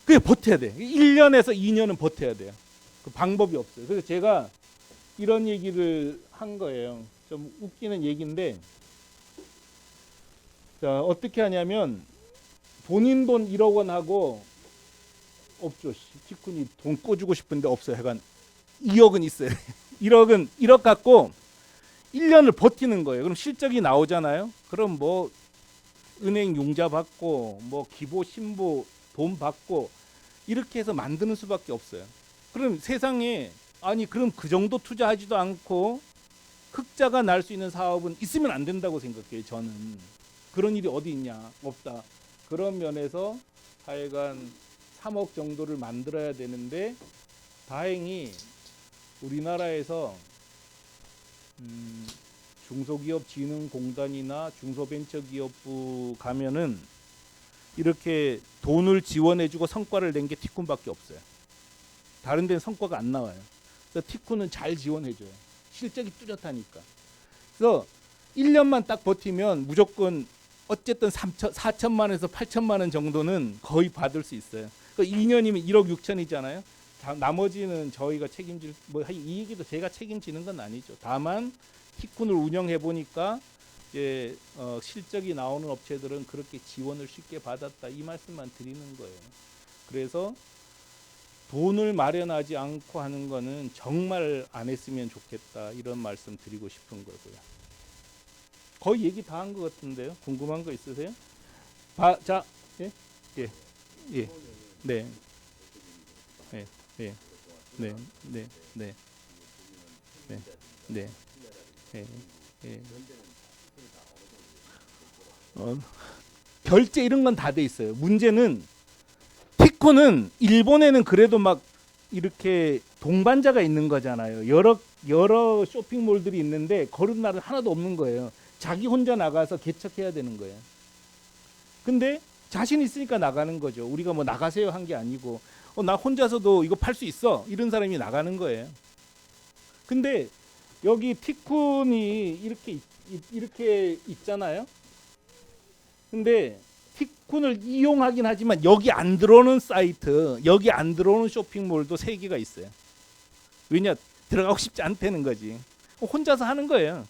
[SPEAKER 1] 그게 버텨야 돼. 1년에서 2년은 버텨야 돼요. 그 방법이 없어요. 그래서 제가 이런 얘기를 한 거예요. 좀 웃기는 얘기인데, 자, 어떻게 하냐면 본인 돈 1억 원 하고 없죠. 티쿤이 돈 꿔주고 싶은데 없어요. 약간 2억은 있어요. 1억 갖고 1년을 버티는 거예요. 그럼 실적이 나오잖아요. 그럼 뭐 은행 융자 받고 뭐 기보 신보 돈 받고 이렇게 해서 만드는 수밖에 없어요. 그럼 세상에 아니 그럼 그 정도 투자하지도 않고 흑자가 날 수 있는 사업은 있으면 안 된다고 생각해요. 저는 그런 일이 어디 있냐? 없다. 그런 면에서 하여간 3억 정도를 만들어야 되는데 다행히 우리나라에서 중소기업진흥공단이나 중소벤처기업부 가면은 이렇게 돈을 지원해주고 성과를 낸 게 티쿤밖에 없어요. 다른 데는 성과가 안 나와요. 그래서 티쿤은 잘 지원해줘요. 실적이 뚜렷하니까. 그래서 1년만 딱 버티면 무조건 어쨌든 4천만 원에서 8천만 원 정도는 거의 받을 수 있어요. 그러니까 2년이면 1억 6천이잖아요. 나머지는 저희가 책임질 뭐 이 얘기도 제가 책임지는 건 아니죠. 다만 티쿤을 운영해 보니까 이제 실적이 나오는 업체들은 그렇게 지원을 쉽게 받았다 이 말씀만 드리는 거예요. 그래서 돈을 마련하지 않고 하는 거는 정말 안 했으면 좋겠다 이런 말씀 드리고 싶은 거고요. 거의 얘기 다 한 것 같은데요. 궁금한 거 있으세요? 자, 예, 예, 예, 네, 네, 네, 네, 네, 네, 네, 네, 네, 네. 결제 이런 건 다 돼 있어요. 문제는 티코는 일본에는 그래도 막 이렇게 동반자가 있는 거잖아요. 여러 쇼핑몰들이 있는데 거른 날은 하나도 없는 거예요. 자기 혼자 나가서 개척해야 되는 거예요. 근데 자신 있으니까 나가는 거죠. 우리가 뭐 나가세요 한 게 아니고 나 혼자서도 이거 팔 수 있어 이런 사람이 나가는 거예요. 근데 여기 티쿤이 이렇게 있잖아요. 근데 티쿤을 이용하긴 하지만 여기 안 들어오는 사이트, 여기 안 들어오는 쇼핑몰도 3개가 있어요. 왜냐? 들어가고 싶지 않다는 거지. 혼자서 하는 거예요.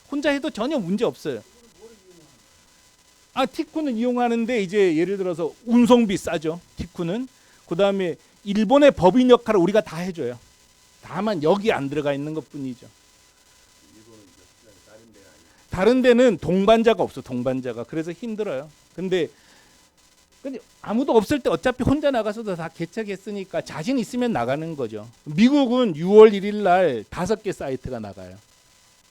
[SPEAKER 1] 혼자 해도 전혀 문제 없어요. 티쿤은 이용하는데 이제 예를 들어서 운송비 싸죠. 티쿤은. 그다음에 일본의 법인 역할을 우리가 다 해줘요. 다만 여기 안 들어가 있는 것뿐이죠. 다른 데는 동반자가 없어. 동반자가. 그래서 힘들어요. 근데 아무도 없을 때 어차피 혼자 나가서도 다 개척했으니까 자신 있으면 나가는 거죠. 미국은 6월 1일 날 5개 사이트가 나가요.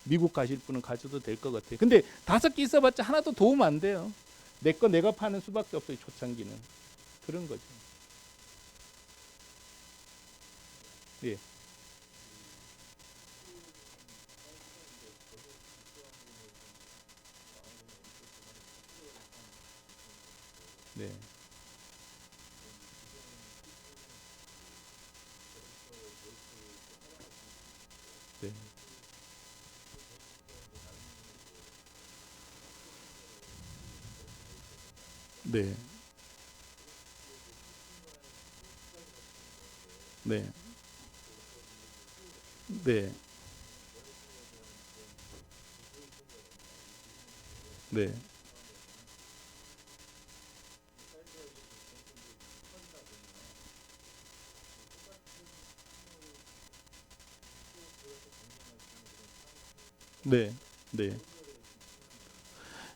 [SPEAKER 1] 미국 가실 분은 가셔도 될 것 같아요. 근데 5개 있어봤자 하나도 도움 안 돼요. 내 거 내가 파는 수밖에 없어요. 초창기는. 그런 거죠. 예. 네. 네. 네. 네. 네. 네. 네. 네.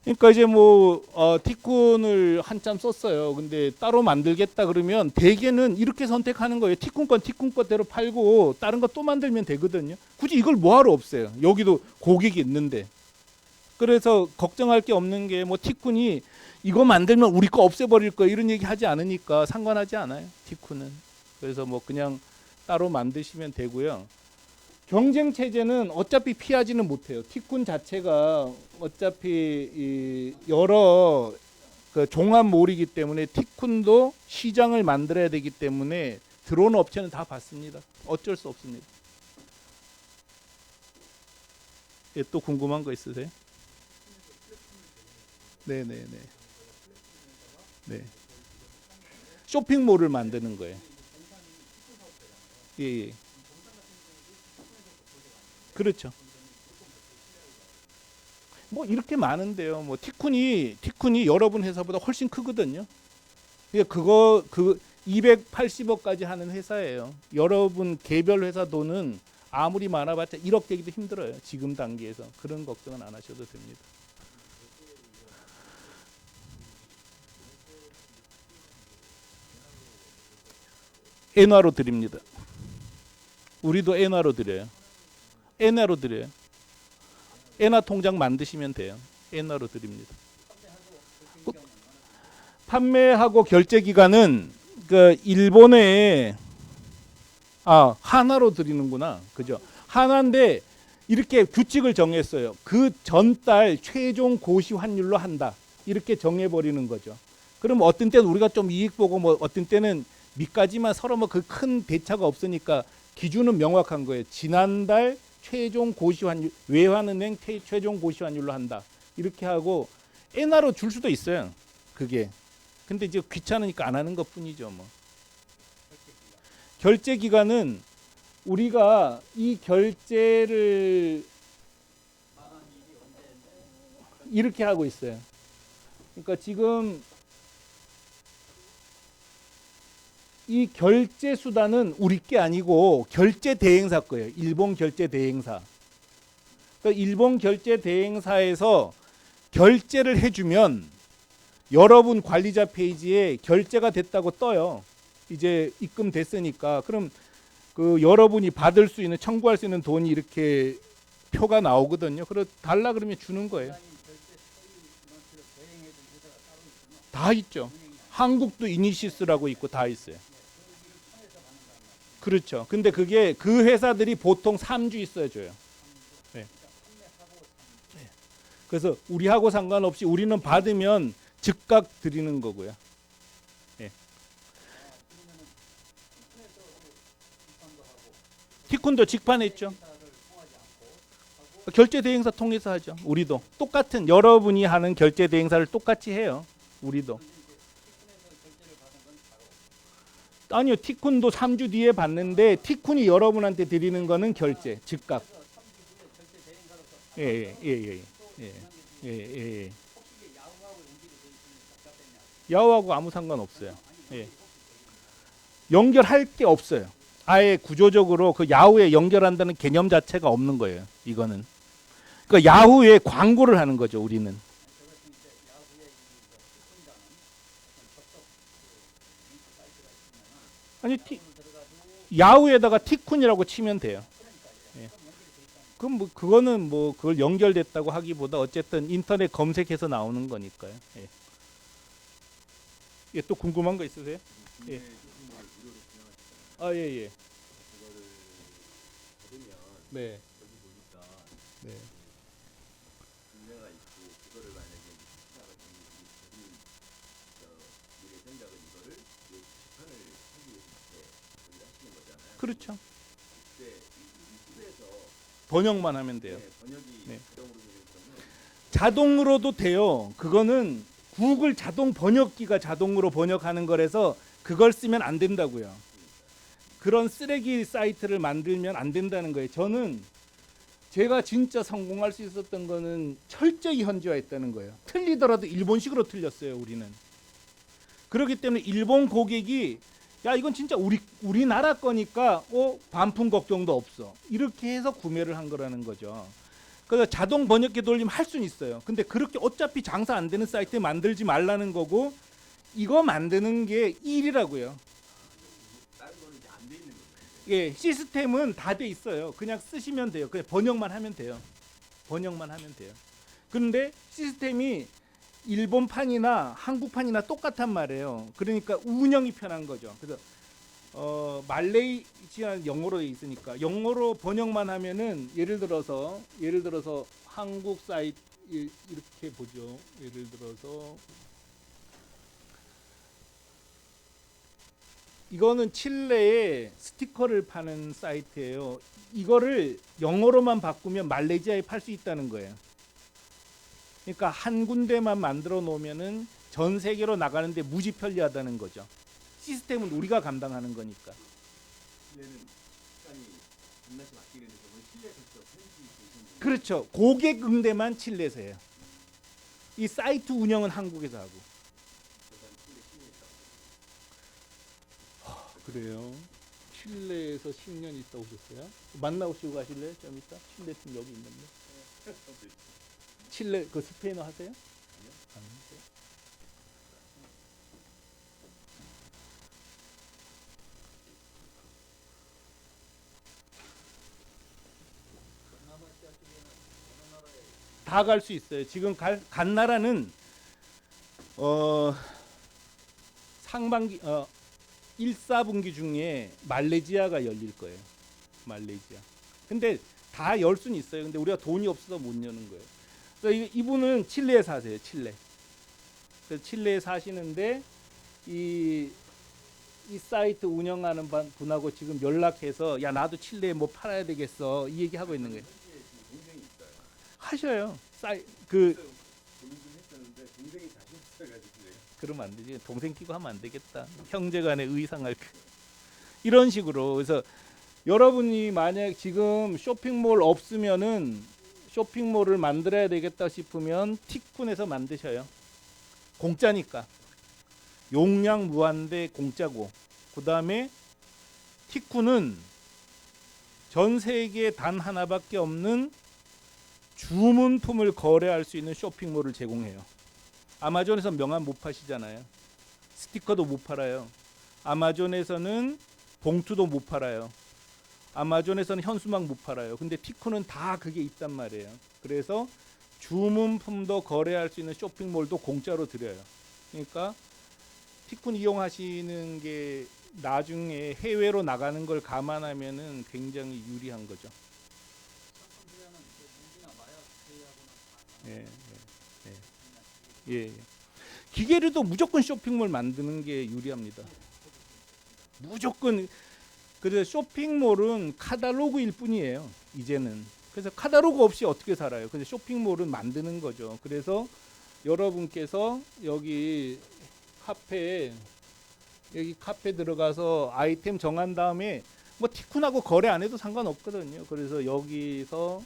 [SPEAKER 1] 그러니까 이제 뭐 티쿤을 한참 썼어요. 근데 따로 만들겠다 그러면 대개는 이렇게 선택하는 거예요. 티쿤 건 티쿤 것대로 팔고 다른 거 또 만들면 되거든요. 굳이 이걸 뭐하러 없애요. 여기도 고객이 있는데. 그래서 걱정할 게 없는 게 뭐 티쿤이 이거 만들면 우리 거 없애버릴 거 이런 얘기 하지 않으니까 상관하지 않아요. 티쿤은. 그래서 뭐 그냥 따로 만드시면 되고요. 경쟁 체제는 어차피 피하지는 못해요. 티쿤 자체가 어차피 이 여러 그 종합몰이기 때문에 티쿤도 시장을 만들어야 되기 때문에 들어오는 업체는 다 받습니다. 어쩔 수 없습니다. 예, 또 궁금한 거 있으세요? 네네네. 네. 쇼핑몰을 만드는 거예요. 예, 예. 그렇죠. 뭐 이렇게 많은데요. 뭐 티쿤이 여러분 회사보다 훨씬 크거든요. 그거 그 280억까지 하는 회사예요. 여러분 개별 회사 돈은 아무리 많아봤자 1억 되기도 힘들어요. 지금 단계에서 그런 걱정은 안 하셔도 됩니다. 엔화로 드립니다. 우리도 엔화로 드려요. 엔화로 드려요. 엔화 통장 만드시면 돼요. 엔화로 드립니다. 판매하고 결제 기간은 그 일본에 하나로 드리는구나. 그죠? 하나인데 이렇게 규칙을 정했어요. 그 전달 최종 고시 환율로 한다. 이렇게 정해 버리는 거죠. 그럼 어떤 때는 우리가 좀 이익 보고 뭐 어떤 때는 밑까지만 서로 뭐 그 큰 대차가 없으니까 기준은 명확한 거예요. 지난달 최종 고시 환율 외환은행 최종 고시 환율로 한다. 이렇게 하고 엔화로 줄 수도 있어요. 그게. 근데 이제 귀찮으니까 안 하는 것뿐이죠, 뭐. 결제 기간은 우리가 이 결제를 이렇게 하고 있어요. 그러니까 지금 이 결제 수단은 우리 게 아니고 결제 대행사 거예요. 일본 결제 대행사. 그러니까 일본 결제 대행사에서 결제를 해주면 여러분 관리자 페이지에 결제가 됐다고 떠요. 이제 입금됐으니까. 그럼 그 여러분이 받을 수 있는 청구할 수 있는 돈이 이렇게 표가 나오거든요. 그래 달라 그러면 주는 거예요. 다 있죠. 한국도 이니시스라고 있고 다 있어요. 그렇죠. 근데 그게 그 회사들이 보통 3주 있어야 줘요. 네. 그래서 우리하고 상관없이 우리는 받으면 즉각 드리는 거고요. 네. 티쿤도 직판했죠. 결제 대행사 통해서 하죠. 우리도 똑같은 여러분이 하는 결제 대행사를 똑같이 해요. 우리도. 아니요, 티쿤도 3주 뒤에 받는데 티쿤이 여러분한테 드리는 거는 결제 즉각. 예예예예. 예. 야후하고 아무 상관 없어요. 예. 연결할 게 없어요. 아예 구조적으로 그 야후에 연결한다는 개념 자체가 없는 거예요. 이거는. 그러니까 야후에 광고를 하는 거죠. 우리는. 아니 야후에다가 티쿤이라고 치면 돼요. 예. 그럼 뭐 그거는 뭐 그걸 연결됐다고 하기보다 어쨌든 인터넷 검색해서 나오는 거니까요. 예. 예, 또 궁금한 거 있으세요? 예. 예. 네. 네. 그렇죠. 번역만 하면 돼요. 네. 자동으로도 돼요. 그거는 구글 자동 번역기가 자동으로 번역하는 거라서 그걸 쓰면 안 된다고요. 그런 쓰레기 사이트를 만들면 안 된다는 거예요. 저는 제가 진짜 성공할 수 있었던 거는 철저히 현지화했다는 거예요. 틀리더라도 일본식으로 틀렸어요, 우리는. 그렇기 때문에 일본 고객이 야 이건 진짜 우리나라 거니까 반품 걱정도 없어. 이렇게 해서 구매를 한 거라는 거죠. 그래서 자동 번역기 돌리면 할 수는 있어요. 근데 그렇게 어차피 장사 안 되는 사이트 만들지 말라는 거고 이거 만드는 게 일이라고요. 예, 시스템은 다 돼 있어요. 그냥 쓰시면 돼요. 그냥 번역만 하면 돼요. 번역만 하면 돼요. 그런데 시스템이 일본판이나 한국판이나 똑같단 말이에요. 그러니까 운영이 편한 거죠. 그래서 말레이시아 영어로 돼 있으니까 영어로 번역만 하면은 예를 들어서 한국 사이트 이렇게 보죠. 예를 들어서 이거는 칠레에 스티커를 파는 사이트예요. 이거를 영어로만 바꾸면 말레이시아에 팔 수 있다는 거예요. 그러니까 한 군데만 만들어 놓으면은 전 세계로 나가는데 무지 편리하다는 거죠. 시스템은 우리가 감당하는 거니까. 그렇죠. 고객 응대만 칠레에서 해요. 이 사이트 운영은 한국에서 하고. 그래요. 칠레에서 10년 있다 오셨어요? 만나오시고 가실래요? 좀 이따 칠레 팀 여기 있는데. 칠레 그 스페인어 하세요? 아니요. 다 갈 수 있어요. 지금 간 나라는 상반기 1, 4분기 중에 말레이시아가 열릴 거예요. 말레이시아. 근데 다 열 수는 있어요. 근데 우리가 돈이 없어서 못 여는 거예요. 그래서 이분은 칠레에 사세요. 칠레. 그래서 칠레에 사시는데 이 사이트 운영하는 분하고 지금 연락해서 야 나도 칠레에 뭐 팔아야 되겠어 이 얘기 하고 있는 거예요. 하셔요. 그러면 안 되지. 동생 끼고 하면 안 되겠다. 형제간의 의상할 이런 식으로. 그래서 여러분이 만약 지금 쇼핑몰 없으면은 쇼핑몰을 만들어야 되겠다 싶으면 티쿤에서 만드셔요. 공짜니까. 용량 무한대 공짜고. 그다음에 티쿤은 전 세계에 단 하나밖에 없는 주문품을 거래할 수 있는 쇼핑몰을 제공해요. 아마존에서 명함 못 파시잖아요. 스티커도 못 팔아요. 아마존에서는 봉투도 못 팔아요. 아마존에서는 현수막 못 팔아요. 근데 티쿤은 다 그게 있단 말이에요. 그래서 주문품도 거래할 수 있는 쇼핑몰도 공짜로 드려요. 그러니까 티쿤 이용하시는 게 나중에 해외로 나가는 걸 감안하면은 굉장히 유리한 거죠. 예, 예, 예. 기계류도 무조건 쇼핑몰 만드는 게 유리합니다. 무조건. 그래서 쇼핑몰은 카탈로그일 뿐이에요. 이제는. 그래서 카탈로그 없이 어떻게 살아요? 그래서 쇼핑몰은 만드는 거죠. 그래서 여러분께서 여기 카페 들어가서 아이템 정한 다음에 뭐 티쿤하고 거래 안 해도 상관없거든요. 그래서 여기서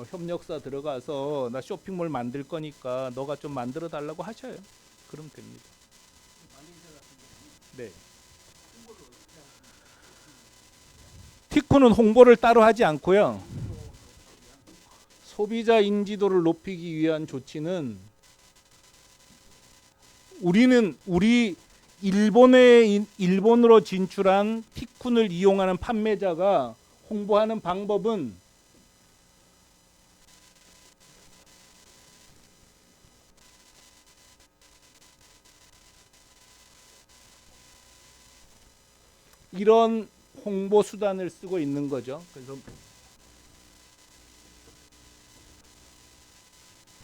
[SPEAKER 1] 협력사 들어가서 나 쇼핑몰 만들 거니까 너가 좀 만들어 달라고 하셔요. 그럼 됩니다. 네. 티쿤은 홍보를 따로 하지 않고요. 소비자 인지도를 높이기 위한 조치는 우리 일본으로 진출한 티쿤을 이용하는 판매자가 홍보하는 방법은 이런 홍보 수단을 쓰고 있는 거죠. 그래서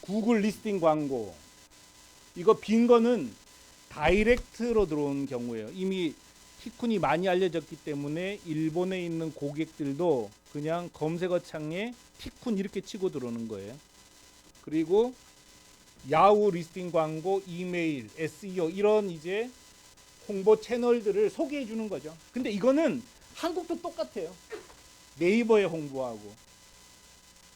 [SPEAKER 1] 구글 리스팅 광고, 이거 빈 거는 다이렉트로 들어온 경우예요. 이미 티쿤이 많이 알려졌기 때문에 일본에 있는 고객들도 그냥 검색어 창에 티쿤 이렇게 치고 들어오는 거예요. 그리고 야후 리스팅 광고, 이메일, SEO 이런 이제 홍보 채널들을 소개해 주는 거죠. 근데 이거는 한국도 똑같아요. 네이버에 홍보하고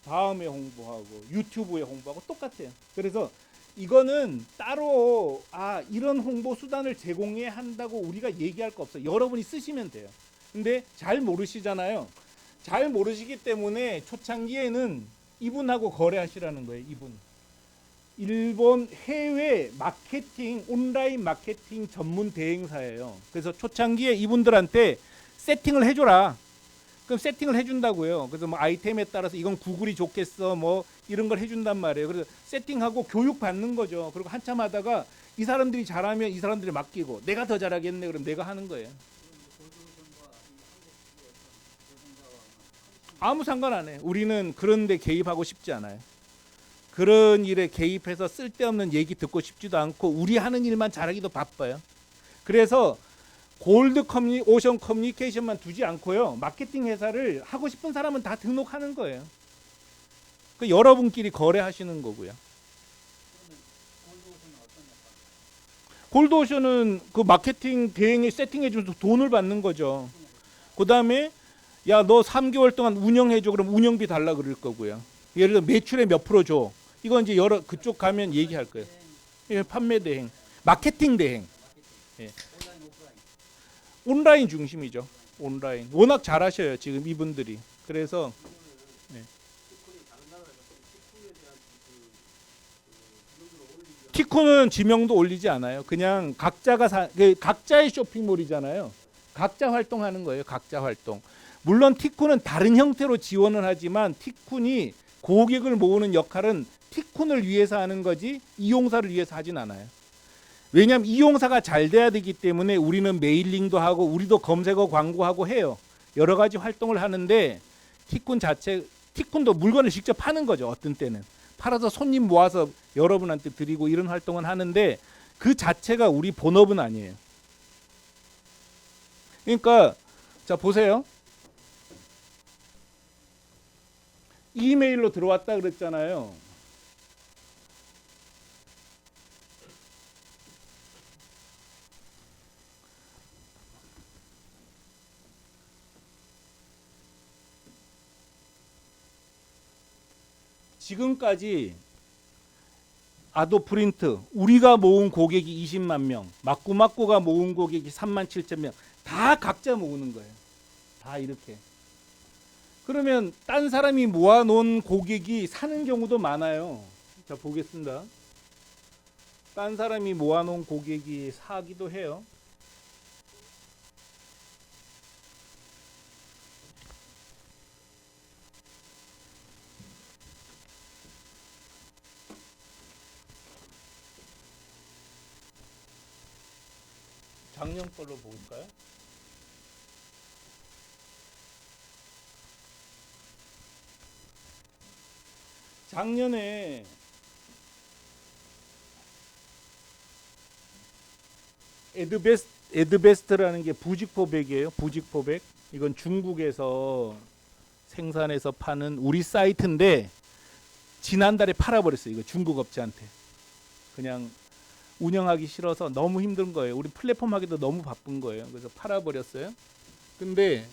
[SPEAKER 1] 다음에 홍보하고 유튜브에 홍보하고 똑같아요. 그래서 이거는 따로 이런 홍보 수단을 제공해야 한다고 우리가 얘기할 거 없어요. 여러분이 쓰시면 돼요. 근데 잘 모르시잖아요. 잘 모르시기 때문에 초창기에는 이분하고 거래하시라는 거예요. 이분. 일본 해외 마케팅 온라인 마케팅 전문 대행사예요. 그래서 초창기에 이분들한테 세팅을 해줘라. 그럼 세팅을 해준다고요. 그래서 뭐 아이템에 따라서 이건 구글이 좋겠어 뭐 이런 걸 해준단 말이에요. 그래서 세팅하고 교육 받는 거죠. 그리고 한참 하다가 이 사람들이 잘하면 이 사람들이 맡기고 내가 더 잘하겠네 그럼 내가 하는 거예요. 아무 상관 안 해. 우리는 그런 데 개입하고 싶지 않아요. 그런 일에 개입해서 쓸데없는 얘기 듣고 싶지도 않고 우리 하는 일만 잘하기도 바빠요. 그래서 오션 커뮤니케이션만 두지 않고요. 마케팅 회사를 하고 싶은 사람은 다 등록하는 거예요. 그 여러분끼리 거래하시는 거고요. 골드오션은 그 마케팅 대행에 세팅해 줘서 돈을 받는 거죠. 그다음에 야 너 3개월 동안 운영해 줘 그럼 운영비 달라 그럴 거고요. 예를 들어 매출의 몇 프로 줘. 이건 이제 여러 그쪽 가면 얘기할 거예요. 예, 판매 대행, 마케팅 대행. 예. 온라인 중심이죠. 온라인. 워낙 잘하셔요 지금 이분들이. 그래서 네. 티코는 지명도 올리지 않아요. 그냥 각자의 쇼핑몰이잖아요. 각자 활동하는 거예요. 각자 활동. 물론 티쿤은 다른 형태로 지원을 하지만 티쿤이 고객을 모으는 역할은 티쿤을 위해서 하는 거지 이용사를 위해서 하진 않아요. 왜냐하면 이용사가 잘 돼야 되기 때문에 우리는 메일링도 하고 우리도 검색어 광고하고 해요. 여러 가지 활동을 하는데 티쿤도 물건을 직접 파는 거죠. 어떤 때는 팔아서 손님 모아서 여러분한테 드리고 이런 활동은 하는데 그 자체가 우리 본업은 아니에요. 그러니까 자 보세요. 이메일로 들어왔다 그랬잖아요. 지금까지 아도프린트 우리가 모은 고객이 20만 명, 마꾸마꾸가 모은 고객이 3만 7천 명, 다 각자 모으는 거예요. 다 이렇게. 그러면 딴 사람이 모아놓은 고객이 사는 경우도 많아요. 자 보겠습니다. 딴 사람이 모아놓은 고객이 사기도 해요. 작년 걸로 볼까요? 작년에 에드베스트라는 게 부직포백이에요. 부직포백. 이건 중국에서 생산해서 파는 우리 사이트인데 지난달에 팔아버렸어요. 이거 중국 업체한테. 그냥 운영하기 싫어서 너무 힘든 거예요. 우리 플랫폼 하기도 너무 바쁜 거예요. 그래서 팔아버렸어요. 근데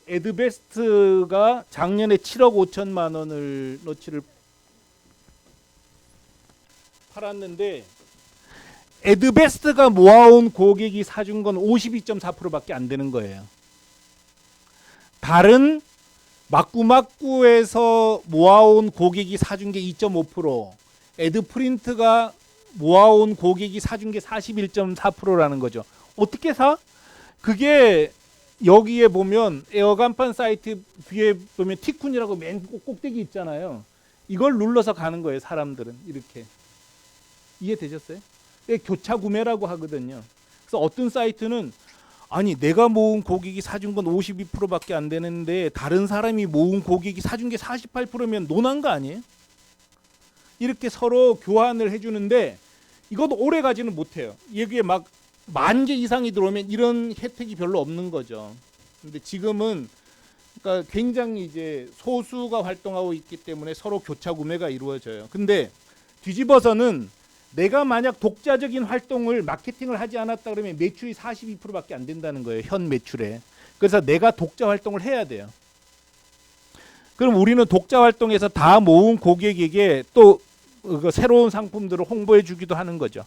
[SPEAKER 1] 에드베스트가 작년에 7억 5천만 원을 너치를 팔았는데 에드베스트가 모아온 고객이 사준 건 52.4%밖에 안 되는 거예요. 다른 마꾸마꾸에서 모아온 고객이 사준 게 2.5%, 에드프린트가 모아온 고객이 사준 게 41.4%라는 거죠. 어떻게 사? 그게 여기에 보면 에어간판 사이트 뒤에 보면 티쿤이라고 맨 꼭대기 있잖아요. 이걸 눌러서 가는 거예요. 사람들은 이렇게. 이해되셨어요? 교차 구매라고 하거든요. 그래서 어떤 사이트는 아니 내가 모은 고객이 사준 건 52%밖에 안 되는데 다른 사람이 모은 고객이 사준 게 48%면 논한 거 아니에요? 이렇게 서로 교환을 해주는데 이것도 오래 가지는 못해요. 여기에 막 10,000개 이상이 들어오면 이런 혜택이 별로 없는 거죠. 근데 지금은 그러니까 굉장히 이제 소수가 활동하고 있기 때문에 서로 교차 구매가 이루어져요. 근데 뒤집어서는 내가 만약 독자적인 활동을 마케팅을 하지 않았다 그러면 매출이 42%밖에 안 된다는 거예요. 현 매출에. 그래서 내가 독자 활동을 해야 돼요. 그럼 우리는 독자 활동에서 다 모은 고객에게 또 새로운 상품들을 홍보해 주기도 하는 거죠.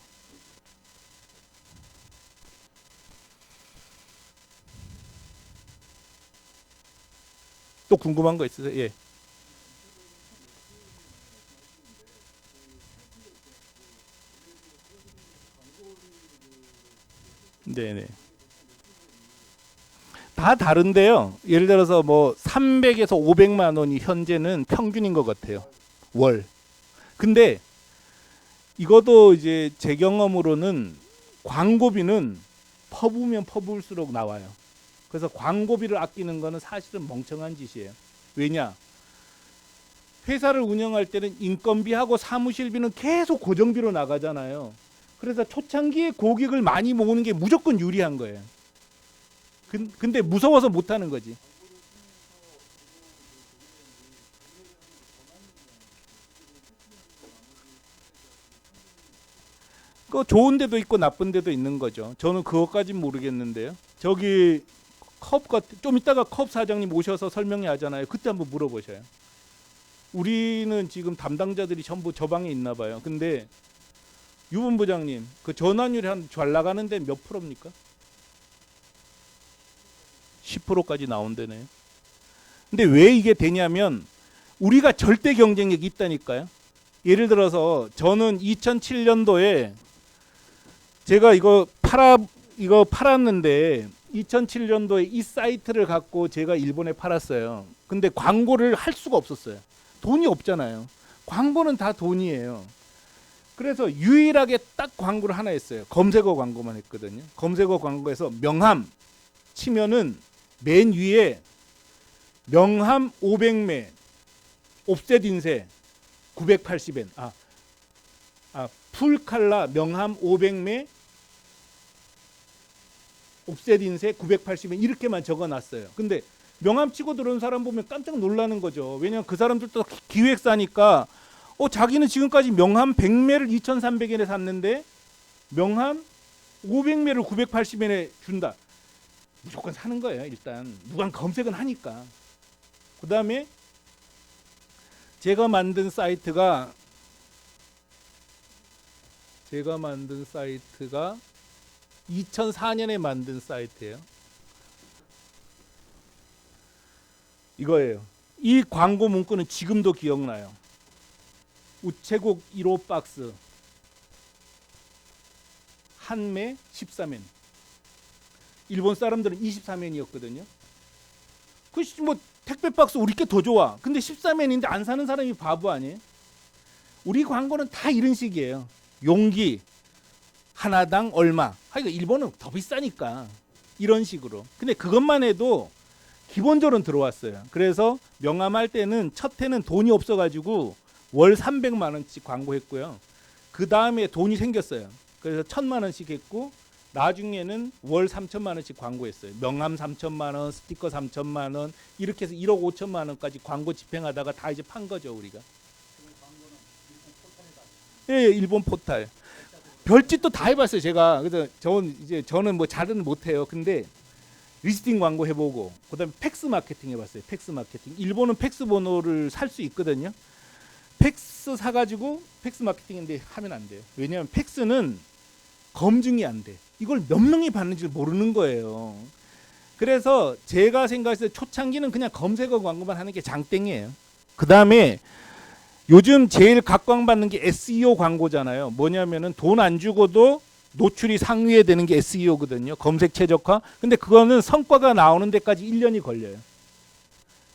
[SPEAKER 1] 또 궁금한 거 있으세요? 예. 네네. 다 다른데요. 예를 들어서 뭐 300에서 500만 원이 현재는 평균인 것 같아요. 월. 근데 이것도 이제 제 경험으로는 광고비는 퍼부으면 퍼부을수록 나와요. 그래서 광고비를 아끼는 거는 사실은 멍청한 짓이에요. 왜냐? 회사를 운영할 때는 인건비하고 사무실비는 계속 고정비로 나가잖아요. 그래서 초창기에 고객을 많이 모으는 게 무조건 유리한 거예요. 근데 무서워서 못하는 거지. 그 좋은 데도 있고 나쁜 데도 있는 거죠. 저는 그것까진 모르겠는데요. 저기 컵 같은 좀 이따가 컵 사장님 오셔서 설명해 하잖아요. 그때 한번 물어보셔요. 우리는 지금 담당자들이 전부 저 방에 있나 봐요. 근데 유분 부장님 그 전환율이 한 잘 나가는데 몇 프로입니까? 10%까지 나온다네요. 근데 왜 이게 되냐면 우리가 절대 경쟁력이 있다니까요. 예를 들어서 저는 2007년도에 제가 이거 팔았는데 2007년도에 이 사이트를 갖고 제가 일본에 팔았어요. 근데 광고를 할 수가 없었어요. 돈이 없잖아요. 광고는 다 돈이에요. 그래서 유일하게 딱 광고를 하나 했어요. 검색어 광고만 했거든요. 검색어 광고에서 명함 치면은 맨 위에 명함 500매 옵셋 인쇄 980엔 풀칼라 명함 500매 옵셋 인쇄 980엔 이렇게만 적어놨어요. 근데 명함 치고 들어온 사람 보면 깜짝 놀라는 거죠. 왜냐하면 그 사람들도 기획사니까 자기는 지금까지 명함 100매를 2,300엔에 샀는데 명함 500매를 980엔에 준다. 무조건 사는 거예요. 일단 누가 검색은 하니까. 그 다음에 제가 만든 사이트가 2004년에 만든 사이트예요. 이거예요. 이 광고 문구는 지금도 기억나요. 우체국 1호 박스 한 매 13엔. 일본 사람들은 23엔이었거든요. 뭐 택배 박스 우리 게 더 좋아. 근데 13엔인데 안 사는 사람이 바보 아니에요? 우리 광고는 다 이런 식이에요. 용기 하나당 얼마. 하여간 일본은 더 비싸니까 이런 식으로. 근데 그것만 해도 기본적으로는 들어왔어요. 그래서 명함할 때는 첫 해는 돈이 없어가지고 월 300만 원씩 광고했고요. 그 다음에 돈이 생겼어요. 그래서 1,000만 원씩 했고 나중에는 월 3천만 원씩 광고했어요. 명함 3천만 원, 스티커 3천만 원 이렇게 해서 1억 5천만 원까지 광고 집행하다가 다 이제 판 거죠 우리가. 예, 일본 포탈. 별짓도 다 해봤어요 제가. 그래서 저는 뭐 잘은 못해요. 근데 리스팅 광고 해보고 그다음에 팩스 마케팅 해봤어요. 팩스 마케팅. 일본은 팩스 번호를 살 수 있거든요. 팩스 사가지고 팩스 마케팅인데 하면 안 돼요. 왜냐하면 팩스는 검증이 안 돼. 이걸 몇 명이 받는지 모르는 거예요. 그래서 제가 생각했을 때 초창기는 그냥 검색어 광고만 하는 게 장땡이에요. 그 다음에 요즘 제일 각광받는 게 SEO 광고잖아요. 뭐냐면은 돈 안 주고도 노출이 상위에 되는 게 SEO거든요. 검색 최적화. 근데 그거는 성과가 나오는 데까지 1년이 걸려요.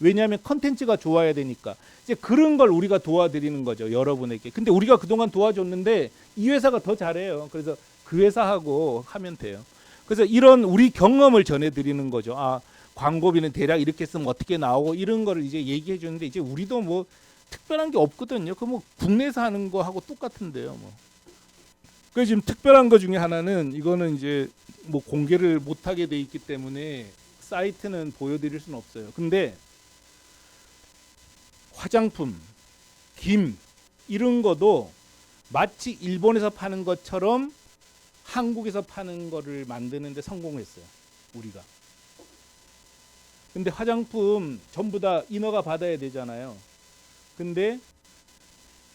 [SPEAKER 1] 왜냐하면 컨텐츠가 좋아야 되니까. 이제 그런 걸 우리가 도와드리는 거죠. 여러분에게. 근데 우리가 그동안 도와줬는데 이 회사가 더 잘해요. 그래서 그 회사하고 하면 돼요. 그래서 이런 우리 경험을 전해드리는 거죠. 광고비는 대략 이렇게 쓰면 어떻게 나오고 이런 거를 이제 얘기해 주는데 이제 우리도 뭐 특별한 게 없거든요. 그 뭐 국내에서 하는 거 하고 똑같은데요. 뭐. 그래서 지금 특별한 거 중에 하나는 이거는 이제 뭐 공개를 못 하게 돼 있기 때문에 사이트는 보여드릴 수는 없어요. 근데 화장품, 김 이런 거도 마치 일본에서 파는 것처럼 한국에서 파는 거를 만드는데 성공했어요. 우리가. 근데 화장품 전부 다 인허가 받아야 되잖아요. 근데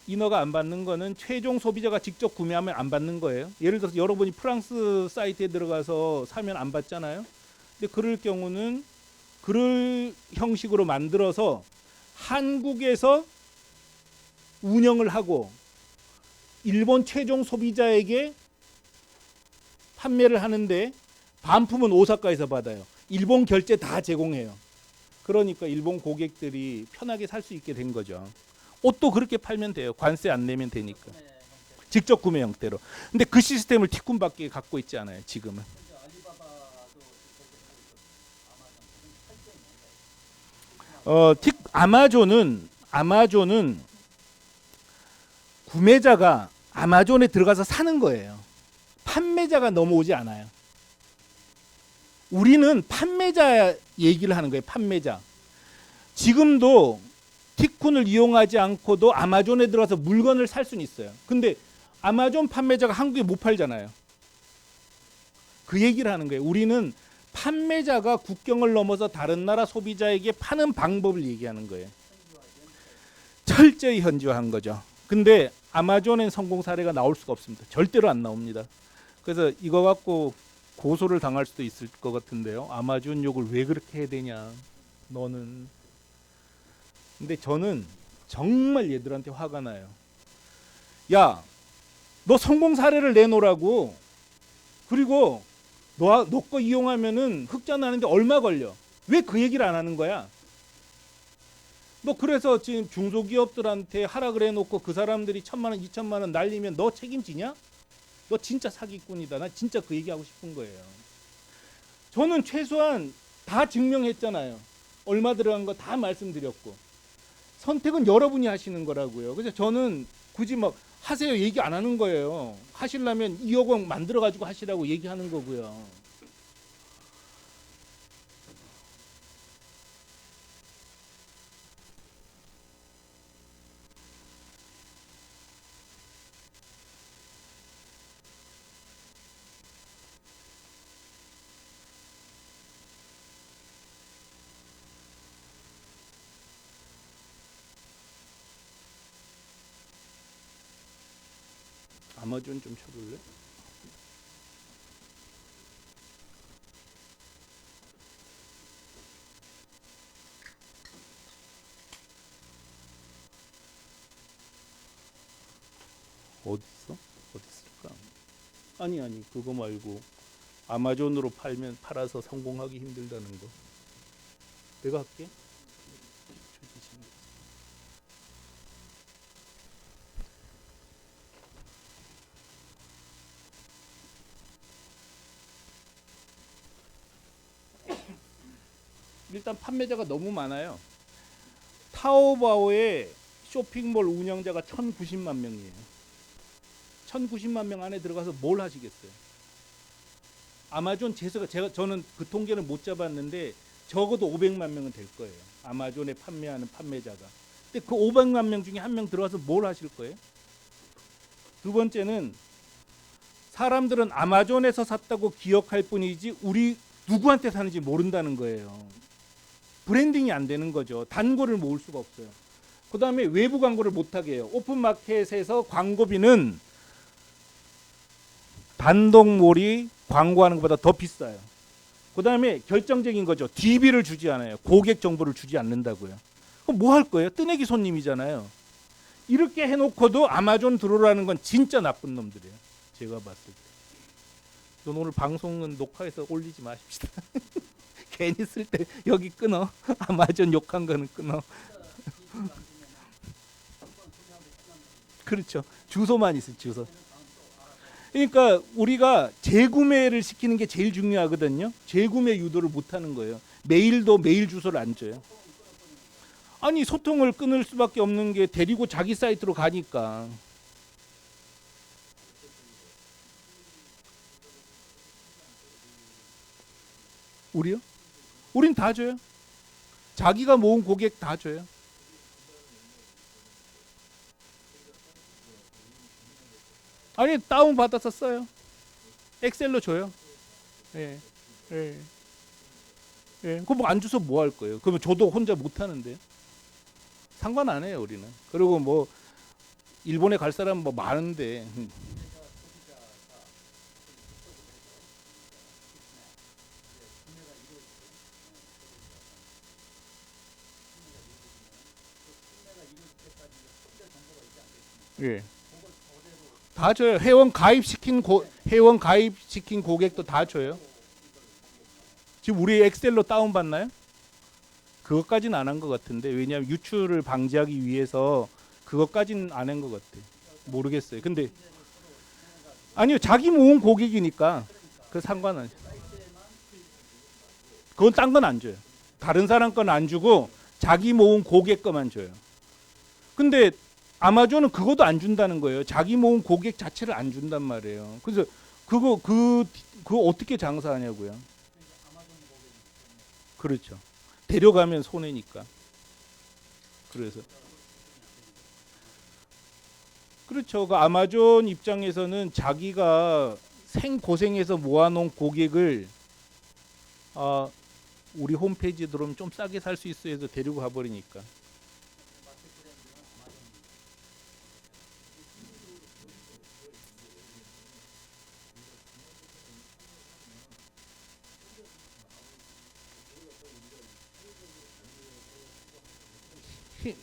[SPEAKER 1] 인허가 안 받는 거는 최종 소비자가 직접 구매하면 안 받는 거예요. 예를 들어서 여러분이 프랑스 사이트에 들어가서 사면 안 받잖아요. 근데 그럴 경우는 그럴 형식으로 만들어서 한국에서 운영을 하고 일본 최종 소비자에게 판매를 하는데 반품은 오사카에서 받아요. 일본 결제 다 제공해요. 그러니까 일본 고객들이 편하게 살 수 있게 된 거죠. 옷도 그렇게 팔면 돼요. 관세 안 내면 되니까. 직접 구매 형태로. 근데 그 시스템을 티쿤밖에 갖고 있지 않아요. 지금은. 아마존은 구매자가 아마존에 들어가서 사는 거예요. 판매자가 넘어오지 않아요. 우리는 판매자 얘기를 하는 거예요. 판매자. 지금도 티쿤을 이용하지 않고도 아마존에 들어가서 물건을 살 수는 있어요. 근데 아마존 판매자가 한국에 못 팔잖아요. 그 얘기를 하는 거예요. 우리는 판매자가 국경을 넘어서 다른 나라 소비자에게 파는 방법을 얘기하는 거예요. 철저히 현지화한 거죠. 근데 아마존엔 성공 사례가 나올 수가 없습니다. 절대로 안 나옵니다. 그래서 이거 갖고 고소를 당할 수도 있을 것 같은데요. 아마존 욕을 왜 그렇게 해야 되냐. 너는. 근데 저는 정말 얘들한테 화가 나요. 야, 너 성공 사례를 내놓으라고. 그리고 너 거 이용하면은 흑자 나는데 얼마 걸려? 왜 그 얘기를 안 하는 거야? 너 그래서 지금 중소기업들한테 하라 그래 놓고 그 사람들이 1,000만 원, 2,000만 원 날리면 너 책임지냐? 너 진짜 사기꾼이다. 나 진짜 그 얘기하고 싶은 거예요. 저는 최소한 다 증명했잖아요. 얼마 들어간 거 다 말씀드렸고. 선택은 여러분이 하시는 거라고요. 그래서 저는 굳이 막 하세요 얘기 안 하는 거예요. 하시려면 2억 원 만들어 가지고 하시라고 얘기하는 거고요. 아마존 좀 쳐볼래? 어디 있어? 어디 있을까? 아니 그거 말고 아마존으로 팔아서 성공하기 힘들다는 거. 내가 할게. 일단 판매자가 너무 많아요. 타오바오의 쇼핑몰 운영자가 1,090만 명이에요. 1,090만 명 안에 들어가서 뭘 하시겠어요? 아마존 저는 그 통계는 못 잡았는데 적어도 500만 명은 될 거예요. 아마존에 판매하는 판매자가. 근데 그 500만 명 중에 한 명 들어가서 뭘 하실 거예요? 두 번째는 사람들은 아마존에서 샀다고 기억할 뿐이지 우리 누구한테 사는지 모른다는 거예요. 브랜딩이 안 되는 거죠. 단골을 모을 수가 없어요. 그 다음에 외부 광고를 못하게 해요. 오픈마켓에서 광고비는 단독몰이 광고하는 것보다 더 비싸요. 그 다음에 결정적인 거죠. DB를 주지 않아요. 고객 정보를 주지 않는다고요. 그럼 뭐 할 거예요? 뜨내기 손님이잖아요. 이렇게 해놓고도 아마존 들어오라는 건 진짜 나쁜 놈들이에요. 제가 봤을 때. 넌 오늘 방송은 녹화해서 올리지 마십시다. 괜히 쓸 때 여기 끊어. 아마존 욕한 거는 끊어. 그렇죠. 주소만 있어요. 주소. 그러니까 우리가 재구매를 시키는 게 제일 중요하거든요. 재구매 유도를 못하는 거예요. 메일도 메일 주소를 안 줘요. 아니 소통을 끊을 수밖에 없는 게 데리고 자기 사이트로 가니까. 우리요? 우린 다 줘요. 자기가 모은 고객 다 줘요. 아니 다운 받아서 써요. 엑셀로 줘요. 예, 예, 예. 그거 뭐 안 줘서 뭐 할 거예요? 그러면 저도 혼자 못 하는데 상관 안 해요 우리는. 그리고 뭐 일본에 갈 사람 뭐 많은데 예. 다 줘요. 회원 가입시킨 고객도 다 줘요. 지금 우리 엑셀로 다운 받나요? 그것까지는 안 한 것 같은데 왜냐하면 유출을 방지하기 위해서 그것까지는 안 한 것 같아. 모르겠어요. 근데 아니요 자기 모은 고객이니까 그 상관은 그건 딴 건 안 줘요. 다른 사람 건 안 주고 자기 모은 고객 거만 줘요. 근데 아마존은 그것도 안 준다는 거예요. 자기 모은 고객 자체를 안 준단 말이에요. 그래서 그거 어떻게 장사하냐고요. 그렇죠. 데려가면 손해니까. 그래서 그렇죠. 그 아마존 입장에서는 자기가 생고생해서 모아놓은 고객을 아, 우리 홈페이지에 들어오면 좀 싸게 살 수 있어 해서 데리고 가버리니까.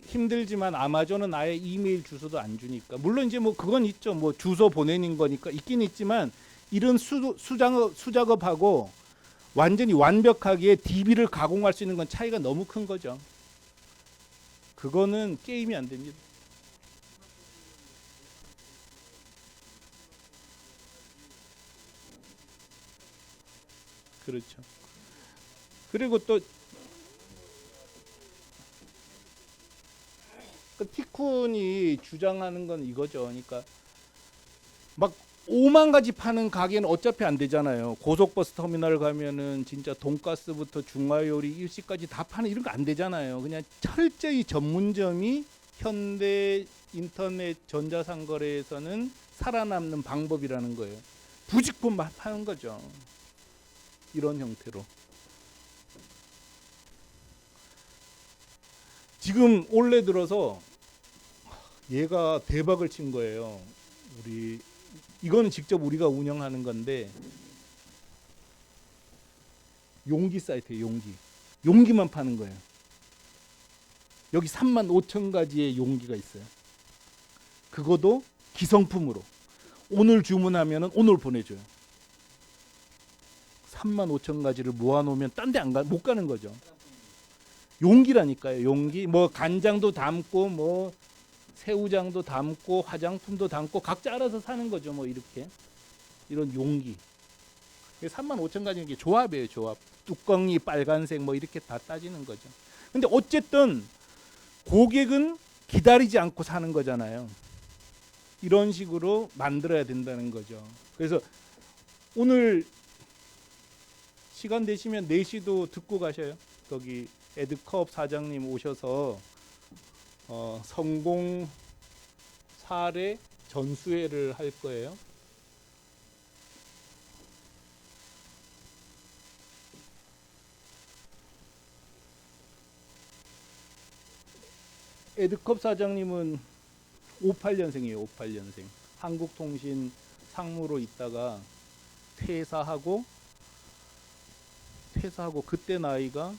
[SPEAKER 1] 힘들지만 아마존은 아예 이메일 주소도 안 주니까. 물론 이제 뭐 그건 있죠. 뭐 주소 보내는 거니까 있긴 있지만 이런 수작업하고 완전히 완벽하게 DB를 가공할 수 있는 건 차이가 너무 큰 거죠. 그거는 게임이 안 됩니다. 그렇죠. 그리고 또 그 티쿤이 주장하는 건 이거죠. 그러니까 막 5만 가지 파는 가게는 어차피 안 되잖아요. 고속버스 터미널 가면은 진짜 돈가스부터 중화요리 일식까지 다 파는 이런 거 안 되잖아요. 그냥 철저히 전문점이 현대 인터넷 전자상거래에서는 살아남는 방법이라는 거예요. 부직포만 파는 거죠. 이런 형태로. 지금 올해 들어서 얘가 대박을 친 거예요. 우리 이거는 직접 우리가 운영하는 건데 용기 사이트예요. 용기만 파는 거예요. 여기 3만 5천 가지의 용기가 있어요. 그것도 기성품으로 오늘 주문하면은 오늘 보내줘요. 3만 5천 가지를 모아놓으면 딴 데 못 가는 거죠. 용기라니까요. 용기 뭐 간장도 담고 뭐 새우장도 담고 화장품도 담고 각자 알아서 사는 거죠. 뭐 이렇게 이런 용기. 3만 5천 가지 게 조합이에요. 조합. 뚜껑이 빨간색 뭐 이렇게 다 따지는 거죠. 근데 어쨌든 고객은 기다리지 않고 사는 거잖아요. 이런 식으로 만들어야 된다는 거죠. 그래서 오늘 시간 되시면 4시도 듣고 가셔요. 거기 에드컵 사장님 오셔서 성공 사례 전수회를 할 거예요. 에드컵 사장님은 58년생이에요. 58년생. 한국통신 상무로 있다가 퇴사하고 그때 나이가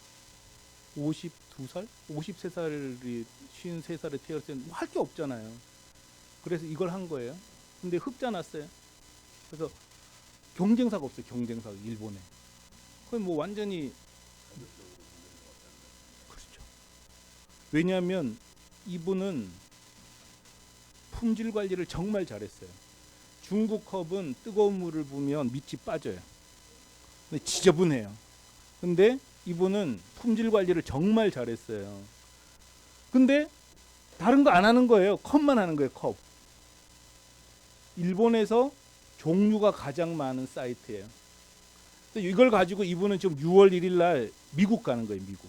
[SPEAKER 1] 52살? 53살이 53살에 태어났을 때는 할 게 없잖아요. 그래서 이걸 한 거예요. 근데 흑자 났어요. 그래서 경쟁사가 없어요. 경쟁사가 일본에. 거의 뭐 완전히 그렇죠. 왜냐하면 이분은 품질 관리를 정말 잘했어요. 중국 컵은 뜨거운 물을 부으면 밑이 빠져요. 근데 지저분해요. 근데 이분은 품질 관리를 정말 잘했어요. 근데 다른 거 안 하는 거예요. 컵만 하는 거예요. 컵. 일본에서 종류가 가장 많은 사이트예요. 이걸 가지고 이분은 지금 6월 1일 날 미국 가는 거예요. 미국.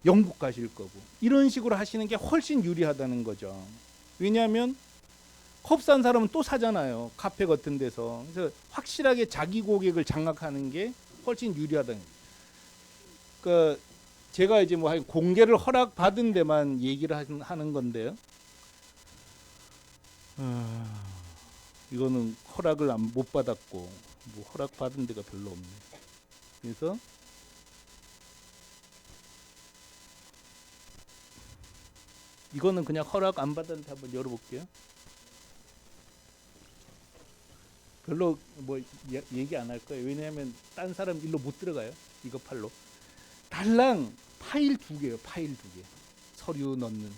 [SPEAKER 1] 영국 가실 거고. 이런 식으로 하시는 게 훨씬 유리하다는 거죠. 왜냐하면 컵 산 사람은 또 사잖아요. 카페 같은 데서. 그래서 확실하게 자기 고객을 장악하는 게 훨씬 유리하다. 그러니까 제가 이제 뭐 공개를 허락 받은 데만 얘기를 하는 건데요. 이거는 허락을 못 받았고 뭐 허락 받은 데가 별로 없네. 그래서 이거는 그냥 허락 안 받았는데 한번 열어볼게요. 별로 뭐 얘기 안 할 거예요. 왜냐하면 딴 사람 일로 못 들어가요. 이거 팔로. 달랑 파일 2개요. 파일 2개. 서류 넣는.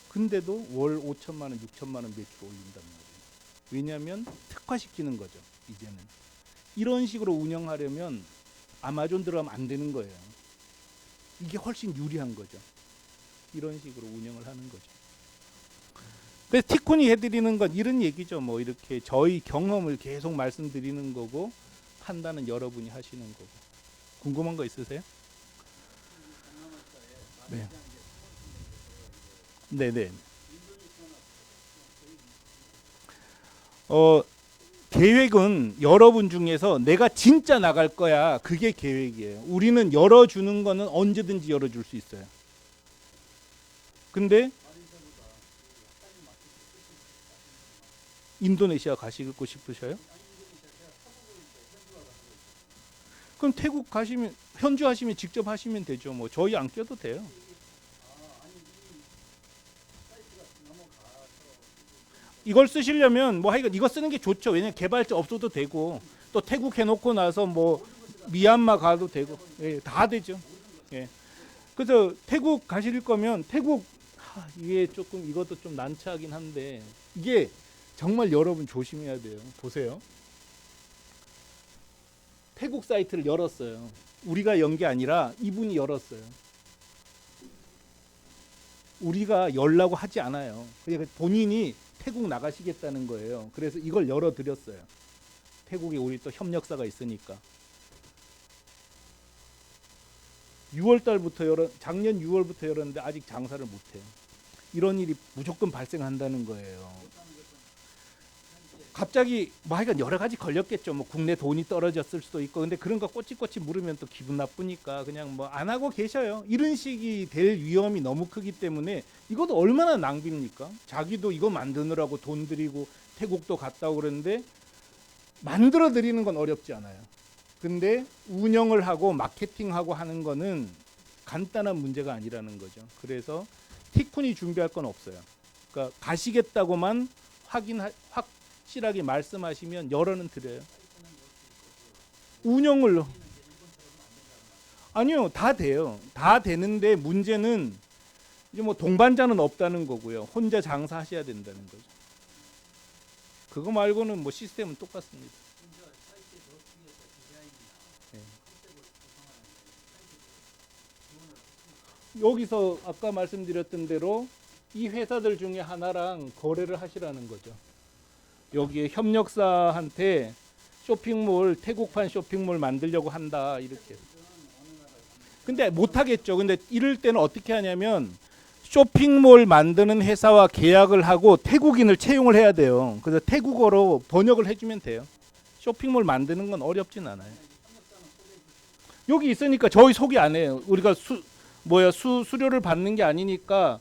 [SPEAKER 1] 근데도 월 5천만 원, 6천만 원 매출 올린단 말이에요. 왜냐하면 특화시키는 거죠. 이제는. 이런 식으로 운영하려면 아마존 들어가면 안 되는 거예요. 이게 훨씬 유리한 거죠. 이런 식으로 운영을 하는 거죠. 그래서 티콘이 해드리는 건 이런 얘기죠. 뭐 이렇게 저희 경험을 계속 말씀드리는 거고 판단은 여러분이 하시는 거고. 궁금한 거 있으세요? 네. 네네. 계획은 여러분 중에서 내가 진짜 나갈 거야. 그게 계획이에요. 우리는 열어주는 거는 언제든지 열어줄 수 있어요. 근데 인도네시아 가시고 싶으셔요? 그럼 태국 가시면 현주하시면 직접 하시면 되죠. 뭐 저희 안 껴도 돼요. 이걸 쓰시려면 뭐 하여간 이거 쓰는 게 좋죠. 왜냐면 개발자 없어도 되고 또 태국 해놓고 나서 뭐 미얀마 가도 되고 예, 다 되죠. 예. 그래서 태국 가실 거면 태국 이게 조금 이것도 좀 난처하긴 한데 이게 정말 여러분 조심해야 돼요. 보세요. 태국 사이트를 열었어요. 우리가 연 게 아니라 이분이 열었어요. 우리가 열라고 하지 않아요. 그러니까 본인이 태국 나가시겠다는 거예요. 그래서 이걸 열어드렸어요. 태국에 우리 또 협력사가 있으니까. 6월 달부터 작년 6월부터 열었는데 아직 장사를 못해요. 이런 일이 무조건 발생한다는 거예요. 갑자기 뭐 하여간 여러 가지 걸렸겠죠. 뭐 국내 돈이 떨어졌을 수도 있고. 근데 그런 거 꼬치꼬치 물으면 또 기분 나쁘니까 그냥 뭐 안 하고 계셔요. 이런 식이 될 위험이 너무 크기 때문에 이것도 얼마나 낭비입니까? 자기도 이거 만드느라고 돈 들이고 태국도 갔다 오고 그러는데 만들어 드리는 건 어렵지 않아요. 근데 운영을 하고 마케팅하고 하는 거는 간단한 문제가 아니라는 거죠. 그래서 티쿤이 준비할 건 없어요. 그러니까 가시겠다고만 확실하게 말씀하시면 열어는 드려요. 운영을 아니요, 다 돼요. 다 되는데 문제는 이제 뭐 동반자는 없다는 거고요. 혼자 장사하셔야 된다는 거죠. 그거 말고는 뭐 시스템은 똑같습니다. 네. 여기서 아까 말씀드렸던 대로 이 회사들 중에 하나랑 거래를 하시라는 거죠. 여기에 협력사한테 쇼핑몰, 태국판 쇼핑몰 만들려고 한다 이렇게. 근데 못 하겠죠. 근데 이럴 때는 어떻게 하냐면 쇼핑몰 만드는 회사와 계약을 하고 태국인을 채용을 해야 돼요. 그래서 태국어로 번역을 해주면 돼요. 쇼핑몰 만드는 건 어렵진 않아요. 여기 있으니까 저희 소개 안 해요. 우리가 수료를 받는 게 아니니까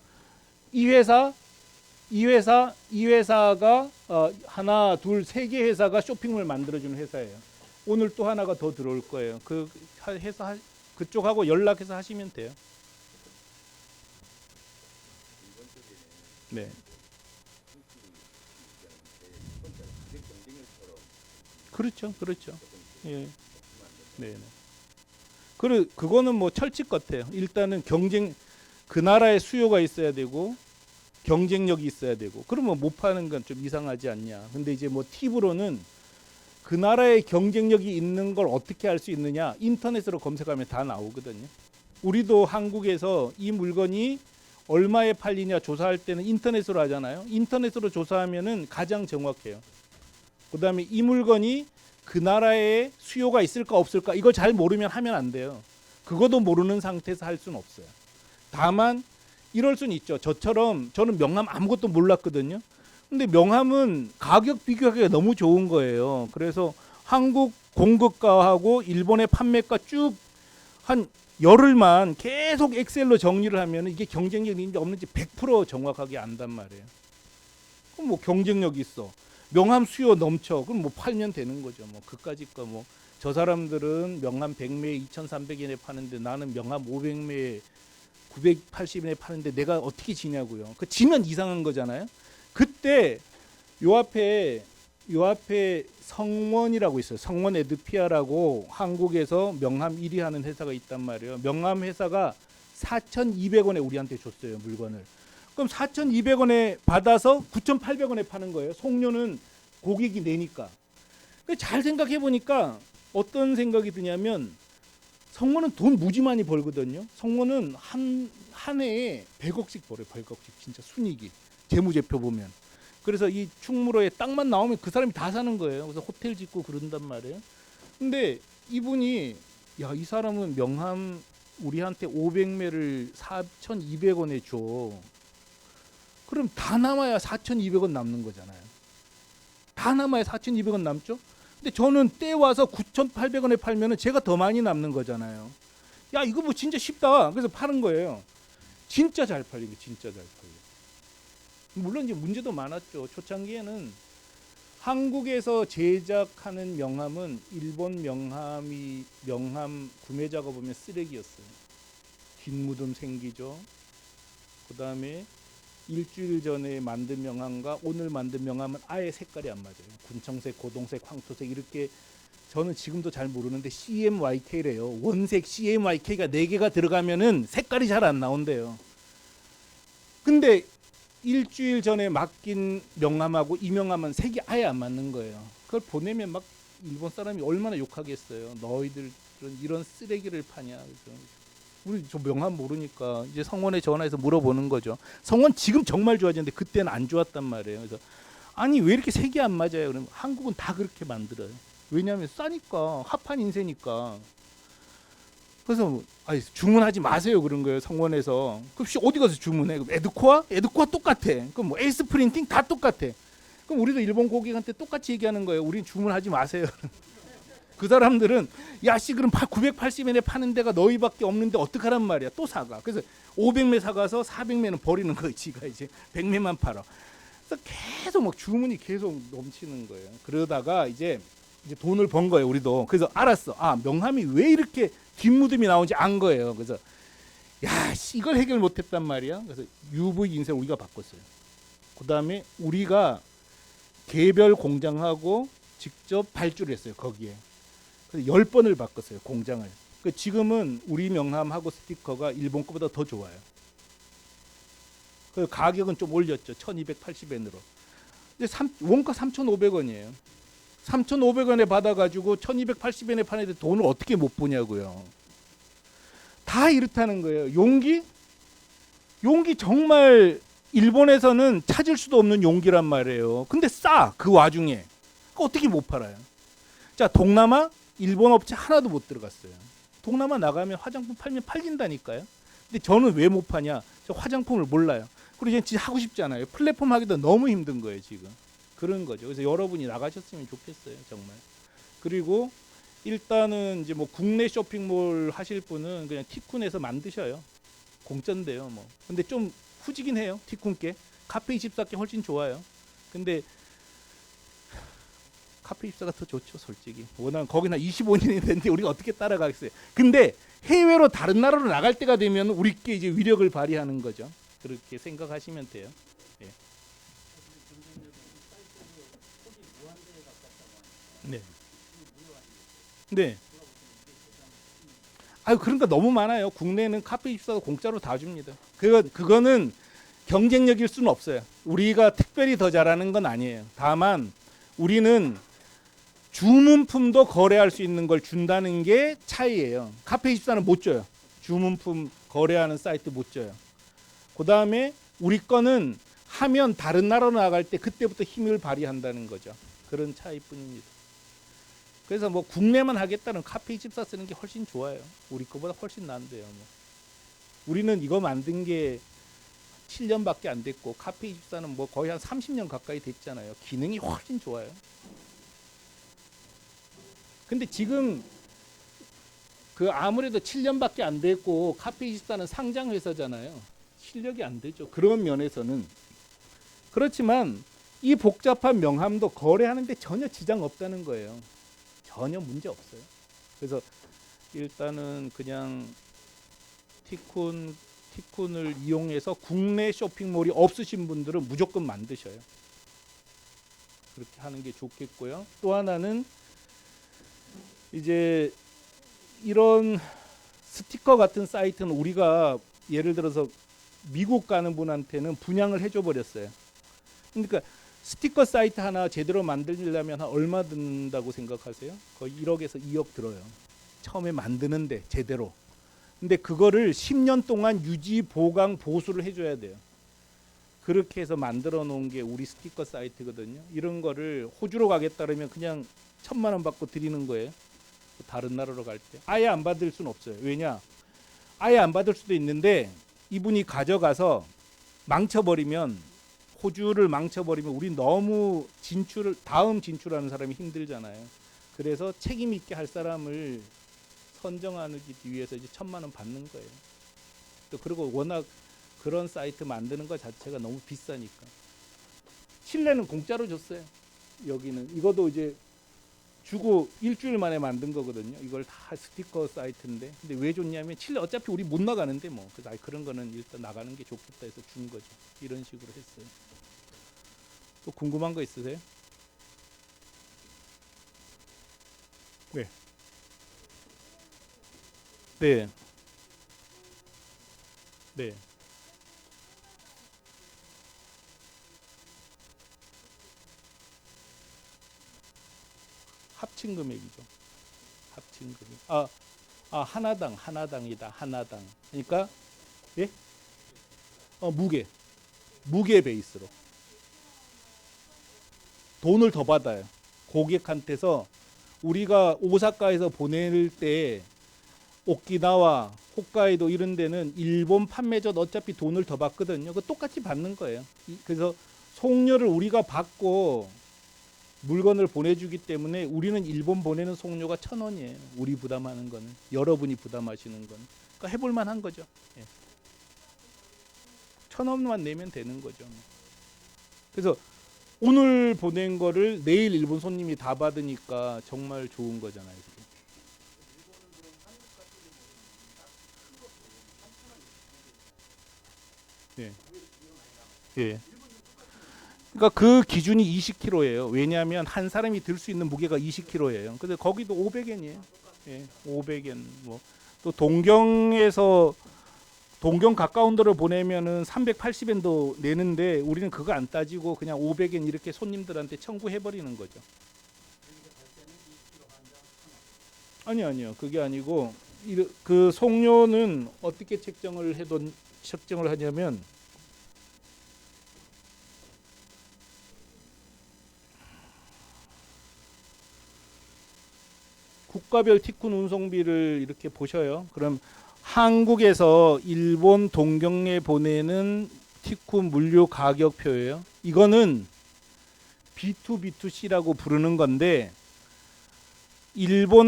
[SPEAKER 1] 이 회사가 하나, 둘, 세 개 회사가 쇼핑몰 만들어주는 회사예요. 오늘 또 하나가 더 들어올 거예요. 그 회사 그쪽하고 연락해서 하시면 돼요. 네. 그렇죠, 그렇죠. 예, 네. 그거는 뭐 철칙 같아요. 일단은 그 나라의 수요가 있어야 되고. 경쟁력이 있어야 되고 그러면 못 파는 건 좀 이상하지 않냐. 근데 이제 뭐 팁으로는 그 나라의 경쟁력이 있는 걸 어떻게 알 수 있느냐. 인터넷으로 검색하면 다 나오거든요. 우리도 한국에서 이 물건이 얼마에 팔리냐 조사할 때는 인터넷으로 하잖아요. 인터넷으로 조사하면은 가장 정확해요. 그다음에 이 물건이 그 나라에 수요가 있을까 없을까 이거 잘 모르면 하면 안 돼요. 그것도 모르는 상태에서 할 수는 없어요. 다만 이럴 수는 있죠. 저처럼 저는 명함 아무것도 몰랐거든요. 근데 명함은 가격 비교하기가 너무 좋은 거예요. 그래서 한국 공급가하고 일본의 판매가 쭉 한 열흘만 계속 엑셀로 정리를 하면 이게 경쟁력이 있는지 없는지 100% 정확하게 안단 말이에요. 그럼 뭐 경쟁력 있어. 명함 수요 넘쳐. 그럼 뭐 팔면 되는 거죠. 뭐 그까짓 거 뭐 저 사람들은 명함 100매에 2,300엔에 파는데 나는 명함 500매에 980엔에 파는데 내가 어떻게 지냐고요. 그 지면 이상한 거잖아요. 그때 요 앞에 성원이라고 있어요. 성원 에드피아라고 한국에서 명함 1위 하는 회사가 있단 말이에요. 명함 회사가 4,200원에 우리한테 줬어요, 물건을. 그럼 4,200원에 받아서 9,800원에 파는 거예요. 송료는 고객이 내니까. 잘 생각해 보니까 어떤 생각이 드냐면 성원은 돈 무지 많이 벌거든요. 성원은 한 해에 100억씩 벌어요. 100억씩 진짜 순이익이 재무제표 보면. 그래서 이 충무로에 땅만 나오면 그 사람이 다 사는 거예요. 그래서 호텔 짓고 그런단 말이에요. 근데 이분이 야, 이 사람은 명함 우리한테 500매를 4,200원에 줘. 그럼 다 남아야 4,200원 남는 거잖아요. 다 남아야 4,200원 남죠? 근데 저는 때 와서 9,800원에 팔면은 제가 더 많이 남는 거잖아요. 야, 이거 뭐 진짜 쉽다. 그래서 파는 거예요. 진짜 잘 팔리고 진짜 잘 팔려. 물론 이제 문제도 많았죠. 초창기에는 한국에서 제작하는 명함은 일본 명함 구매자가 보면 쓰레기였어요. 뒷무덤 생기죠. 그다음에 일주일 전에 만든 명함과 오늘 만든 명함은 아예 색깔이 안 맞아요. 군청색, 고동색, 황토색 이렇게. 저는 지금도 잘 모르는데 CMYK래요. 원색 CMYK가 4개가 들어가면은 색깔이 잘 안 나온대요. 근데 일주일 전에 맡긴 명함하고 이 명함은 색이 아예 안 맞는 거예요. 그걸 보내면 막 일본 사람이 얼마나 욕하겠어요. 너희들은 이런 쓰레기를 파냐. 그래서 우리 저 명함 모르니까 이제 성원에 전화해서 물어보는 거죠. 성원 지금 정말 좋아졌는데 그때는 안 좋았단 말이에요. 그래서 아니 왜 이렇게 색이 안 맞아요? 그러면 한국은 다 그렇게 만들어요. 왜냐하면 싸니까, 합한 인쇄니까. 그래서 아니, 주문하지 마세요 그런 거예요. 성원에서. 그럼 어디 가서 주문해? 그럼 에드코아? 에드코아 똑같아. 그럼 뭐 에이스 프린팅 다 똑같아. 그럼 우리도 일본 고객한테 똑같이 얘기하는 거예요. 우린 주문하지 마세요. 그 사람들은 야씨 그럼 980엔에 파는 데가 너희밖에 없는데 어떡하란 말이야. 또 사가. 그래서 500매 사가서 400매는 버리는 거예요. 지가 이제 100매만 팔아. 그래서 계속 막 주문이 계속 넘치는 거예요. 그러다가 이제 돈을 번 거예요. 우리도. 그래서 알았어. 아, 명함이 왜 이렇게 뒷무덤이 나오는지 안 거예요. 그래서 야, 이걸 해결 못했단 말이야. 그래서 UV 인쇄 우리가 바꿨어요. 그 다음에 우리가 개별 공장하고 직접 발주를 했어요. 거기에. 그래서 10번을 바꿨어요. 공장을. 지금은 우리 명함하고 스티커가 일본 거보다 더 좋아요. 그 가격은 좀 올렸죠. 1280엔으로. 근데 원가 3,500원이에요. 3,500원에 받아가지고 1280엔에 파는데 돈을 어떻게 못 버냐고요. 다 이렇다는 거예요. 용기 정말 일본에서는 찾을 수도 없는 용기란 말이에요. 근데 싸. 그 와중에. 어떻게 못 팔아요. 자, 동남아 일본 업체 하나도 못 들어갔어요. 동남아 나가면 화장품 팔면 팔린다니까요. 근데 저는 왜 못 파냐? 저 화장품을 몰라요. 그리고 이제 진짜 하고 싶지 않아요. 플랫폼 하기도 너무 힘든 거예요, 지금. 그런 거죠. 그래서 여러분이 나가셨으면 좋겠어요, 정말. 그리고 일단은 이제 뭐 국내 쇼핑몰 하실 분은 그냥 티쿤에서 만드셔요. 공짜인데요, 뭐. 근데 좀 후지긴 해요, 티쿤께. 카페24께 훨씬 좋아요. 근데 카페24가 더 좋죠, 솔직히. 워낙 거기나 25년이 됐는데 우리가 어떻게 따라가겠어요. 근데 해외로 다른 나라로 나갈 때가 되면 우리께 이제 위력을 발휘하는 거죠. 그렇게 생각하시면 돼요. 예. 네. 네. 아유, 그러니까 너무 많아요. 국내는 카페24가 공짜로 다 줍니다. 그거는 경쟁력일 수는 없어요. 우리가 특별히 더 잘하는 건 아니에요. 다만 우리는 주문품도 거래할 수 있는 걸 준다는 게 차이예요. 카페24는 못 줘요. 주문품 거래하는 사이트 못 줘요. 그 다음에 우리 거는 하면 다른 나라로 나갈 때 그때부터 힘을 발휘한다는 거죠. 그런 차이뿐입니다. 그래서 뭐 국내만 하겠다는 카페24 쓰는 게 훨씬 좋아요. 우리 거보다 훨씬 나은데요. 뭐. 우리는 이거 만든 게 7년밖에 안 됐고 카페24는 뭐 거의 한 30년 가까이 됐잖아요. 기능이 훨씬 좋아요. 근데 지금 그 아무래도 7년밖에 안 됐고 카페24는 상장 회사잖아요. 실력이 안 되죠. 그런 면에서는. 그렇지만 이 복잡한 명함도 거래하는데 전혀 지장 없다는 거예요. 전혀 문제 없어요. 그래서 일단은 그냥 티쿤을 이용해서 국내 쇼핑몰이 없으신 분들은 무조건 만드셔요. 그렇게 하는 게 좋겠고요. 또 하나는 이제 이런 스티커 같은 사이트는 우리가 예를 들어서 미국 가는 분한테는 분양을 해줘 버렸어요. 그러니까 스티커 사이트 하나 제대로 만들려면 얼마 든다고 생각하세요? 거의 1억에서 2억 들어요. 처음에 만드는데 제대로. 근데 그거를 10년 동안 유지, 보강, 보수를 해줘야 돼요. 그렇게 해서 만들어 놓은 게 우리 스티커 사이트거든요. 이런 거를 호주로 가겠다 그러면 그냥 1,000만 원 받고 드리는 거예요. 다른 나라로 갈 때. 아예 안 받을 수는 없어요. 왜냐? 아예 안 받을 수도 있는데 이분이 가져가서 망쳐버리면, 호주를 망쳐버리면 우리 너무 다음 진출하는 사람이 힘들잖아요. 그래서 책임 있게 할 사람을 선정하기 위해서 이제 1,000만 원 받는 거예요. 또 그리고 워낙 그런 사이트 만드는 것 자체가 너무 비싸니까. 칠레는 공짜로 줬어요. 여기는 이것도 이제 주고 일주일 만에 만든 거거든요. 이걸 다 스티커 사이트인데, 근데 왜 줬냐면 칠레 어차피 우리 못 나가는데 뭐 그래서 그런 거는 일단 나가는 게 좋겠다 해서 준 거죠. 이런 식으로 했어요. 또 궁금한 거 있으세요? 네. 네. 네. 합친 금액이죠. 합친 금액. 하나당이다. 하나당. 그러니까 예? 무게 베이스로 돈을 더 받아요. 고객한테서 우리가 오사카에서 보낼 때 오키나와 홋카이도 이런 데는 일본 판매자도 어차피 돈을 더 받거든요. 그 똑같이 받는 거예요. 그래서 송료를 우리가 받고 물건을 보내주기 때문에 우리는 일본 보내는 송료가 1,000원이에요. 우리 부담하는 거는, 여러분이 부담하시는 건. 그러니까 해볼 만한 거죠. 예. 1,000원만 내면 되는 거죠. 그래서 오늘 보낸 거를 내일 일본 손님이 다 받으니까 정말 좋은 거잖아요. 예. 예. 그러니까 그 기준이 20kg예요. 왜냐하면 한 사람이 들 수 있는 무게가 20kg예요. 근데 거기도 500엔이에요. 예, 500엔. 뭐 또 동경 가까운 데를 보내면은 380엔도 내는데 우리는 그거 안 따지고 그냥 500엔 이렇게 손님들한테 청구해 버리는 거죠. 아니요. 그게 아니고 그 송료는 어떻게 책정을 하냐면 국가별 티쿤 운송비를 이렇게 보셔요. 그럼 한국에서 일본 동경에 보내는 티쿤 물류 가격표예요. 이거는 B2B2C라고 부르는 건데 일본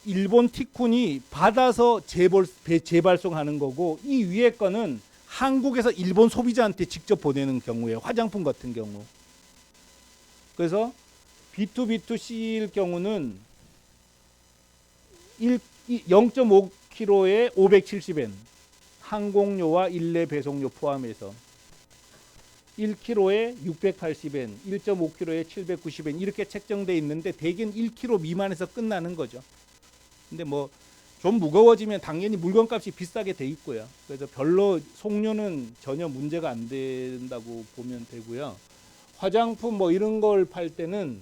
[SPEAKER 1] 티쿤이 받아서 재발송하는 거고, 이 위에 거는 한국에서 일본 소비자한테 직접 보내는 경우예요. 화장품 같은 경우. 그래서 B2B2C일 경우는 0.5kg에 570엔, 항공료와 일례 배송료 포함해서 1kg에 680엔, 1.5kg에 790엔 이렇게 책정돼 있는데 대개는 1kg 미만에서 끝나는 거죠. 근데 뭐 좀 무거워지면 당연히 물건값이 비싸게 돼 있고요. 그래서 별로 송료는 전혀 문제가 안 된다고 보면 되고요. 화장품 뭐 이런 걸 팔 때는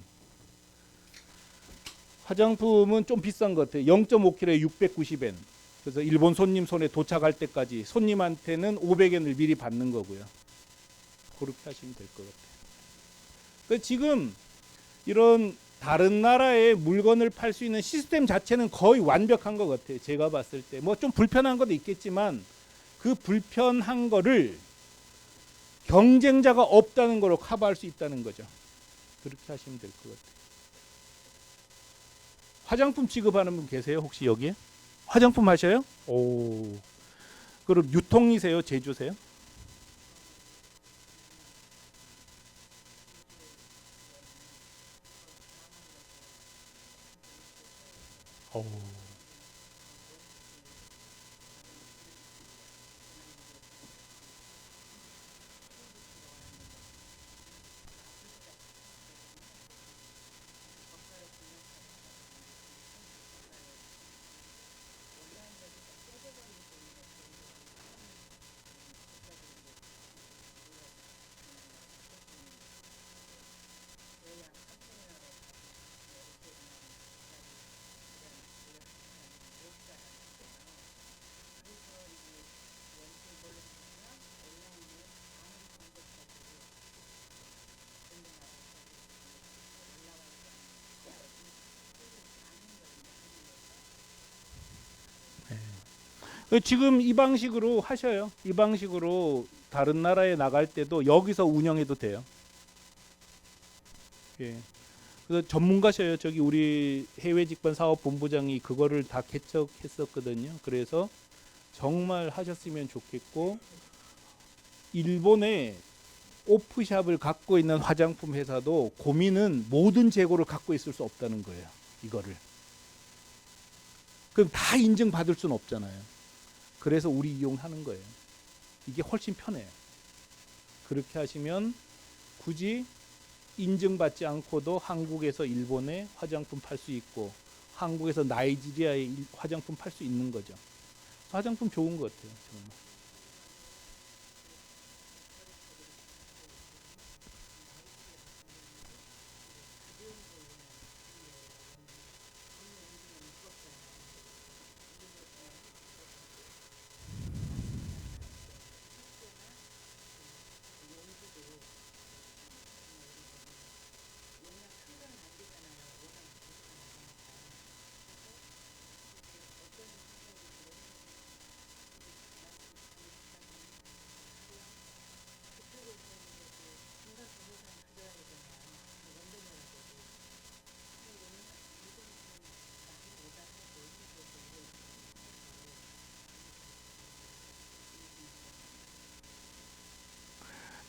[SPEAKER 1] 화장품은 좀 비싼 것 같아요. 0.5kg에 690엔. 그래서 일본 손님 손에 도착할 때까지 손님한테는 500엔을 미리 받는 거고요. 그렇게 하시면 될 것 같아요. 지금 이런 다른 나라의 물건을 팔 수 있는 시스템 자체는 거의 완벽한 것 같아요. 제가 봤을 때 뭐 좀 불편한 것도 있겠지만 그 불편한 거를 경쟁자가 없다는 걸로 커버할 수 있다는 거죠. 그렇게 하시면 될 것 같아요. 화장품 취급하는 분 계세요? 혹시 여기에? 화장품 하셔요? 오. 그럼 유통이세요? 제조세요? 오. 지금 이 방식으로 하셔요. 이 방식으로 다른 나라에 나갈 때도 여기서 운영해도 돼요. 예. 그래서 전문가셔요. 저기 우리 해외 직관 사업 본부장이 그거를 다 개척했었거든요. 그래서 정말 하셨으면 좋겠고, 일본에 오프샵을 갖고 있는 화장품 회사도 고민은 모든 재고를 갖고 있을 수 없다는 거예요. 이거를. 그럼 다 인증받을 수는 없잖아요. 그래서 우리 이용하는 거예요. 이게 훨씬 편해요. 그렇게 하시면 굳이 인증받지 않고도 한국에서 일본에 화장품 팔 수 있고, 한국에서 나이지리아에 화장품 팔 수 있는 거죠. 화장품 좋은 것 같아요. 정말.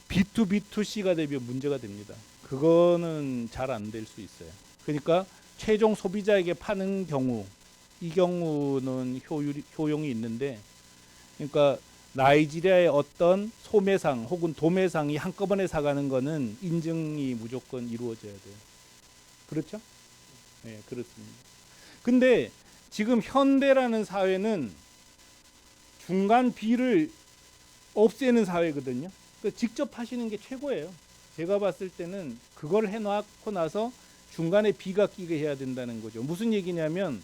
[SPEAKER 1] B2B2C가 되면 문제가 됩니다. 그거는 잘 안 될 수 있어요. 그러니까 최종 소비자에게 파는 경우, 이 경우는 효용이 있는데, 그러니까 나이지리아의 어떤 소매상 혹은 도매상이 한꺼번에 사가는 거는 인증이 무조건 이루어져야 돼요. 그렇죠? 네, 그렇습니다. 근데 지금 현대라는 사회는 중간 비를 없애는 사회거든요. 직접 하시는 게 최고예요. 제가 봤을 때는 그걸 해놓고 나서 중간에 비가 끼게 해야 된다는 거죠. 무슨 얘기냐면,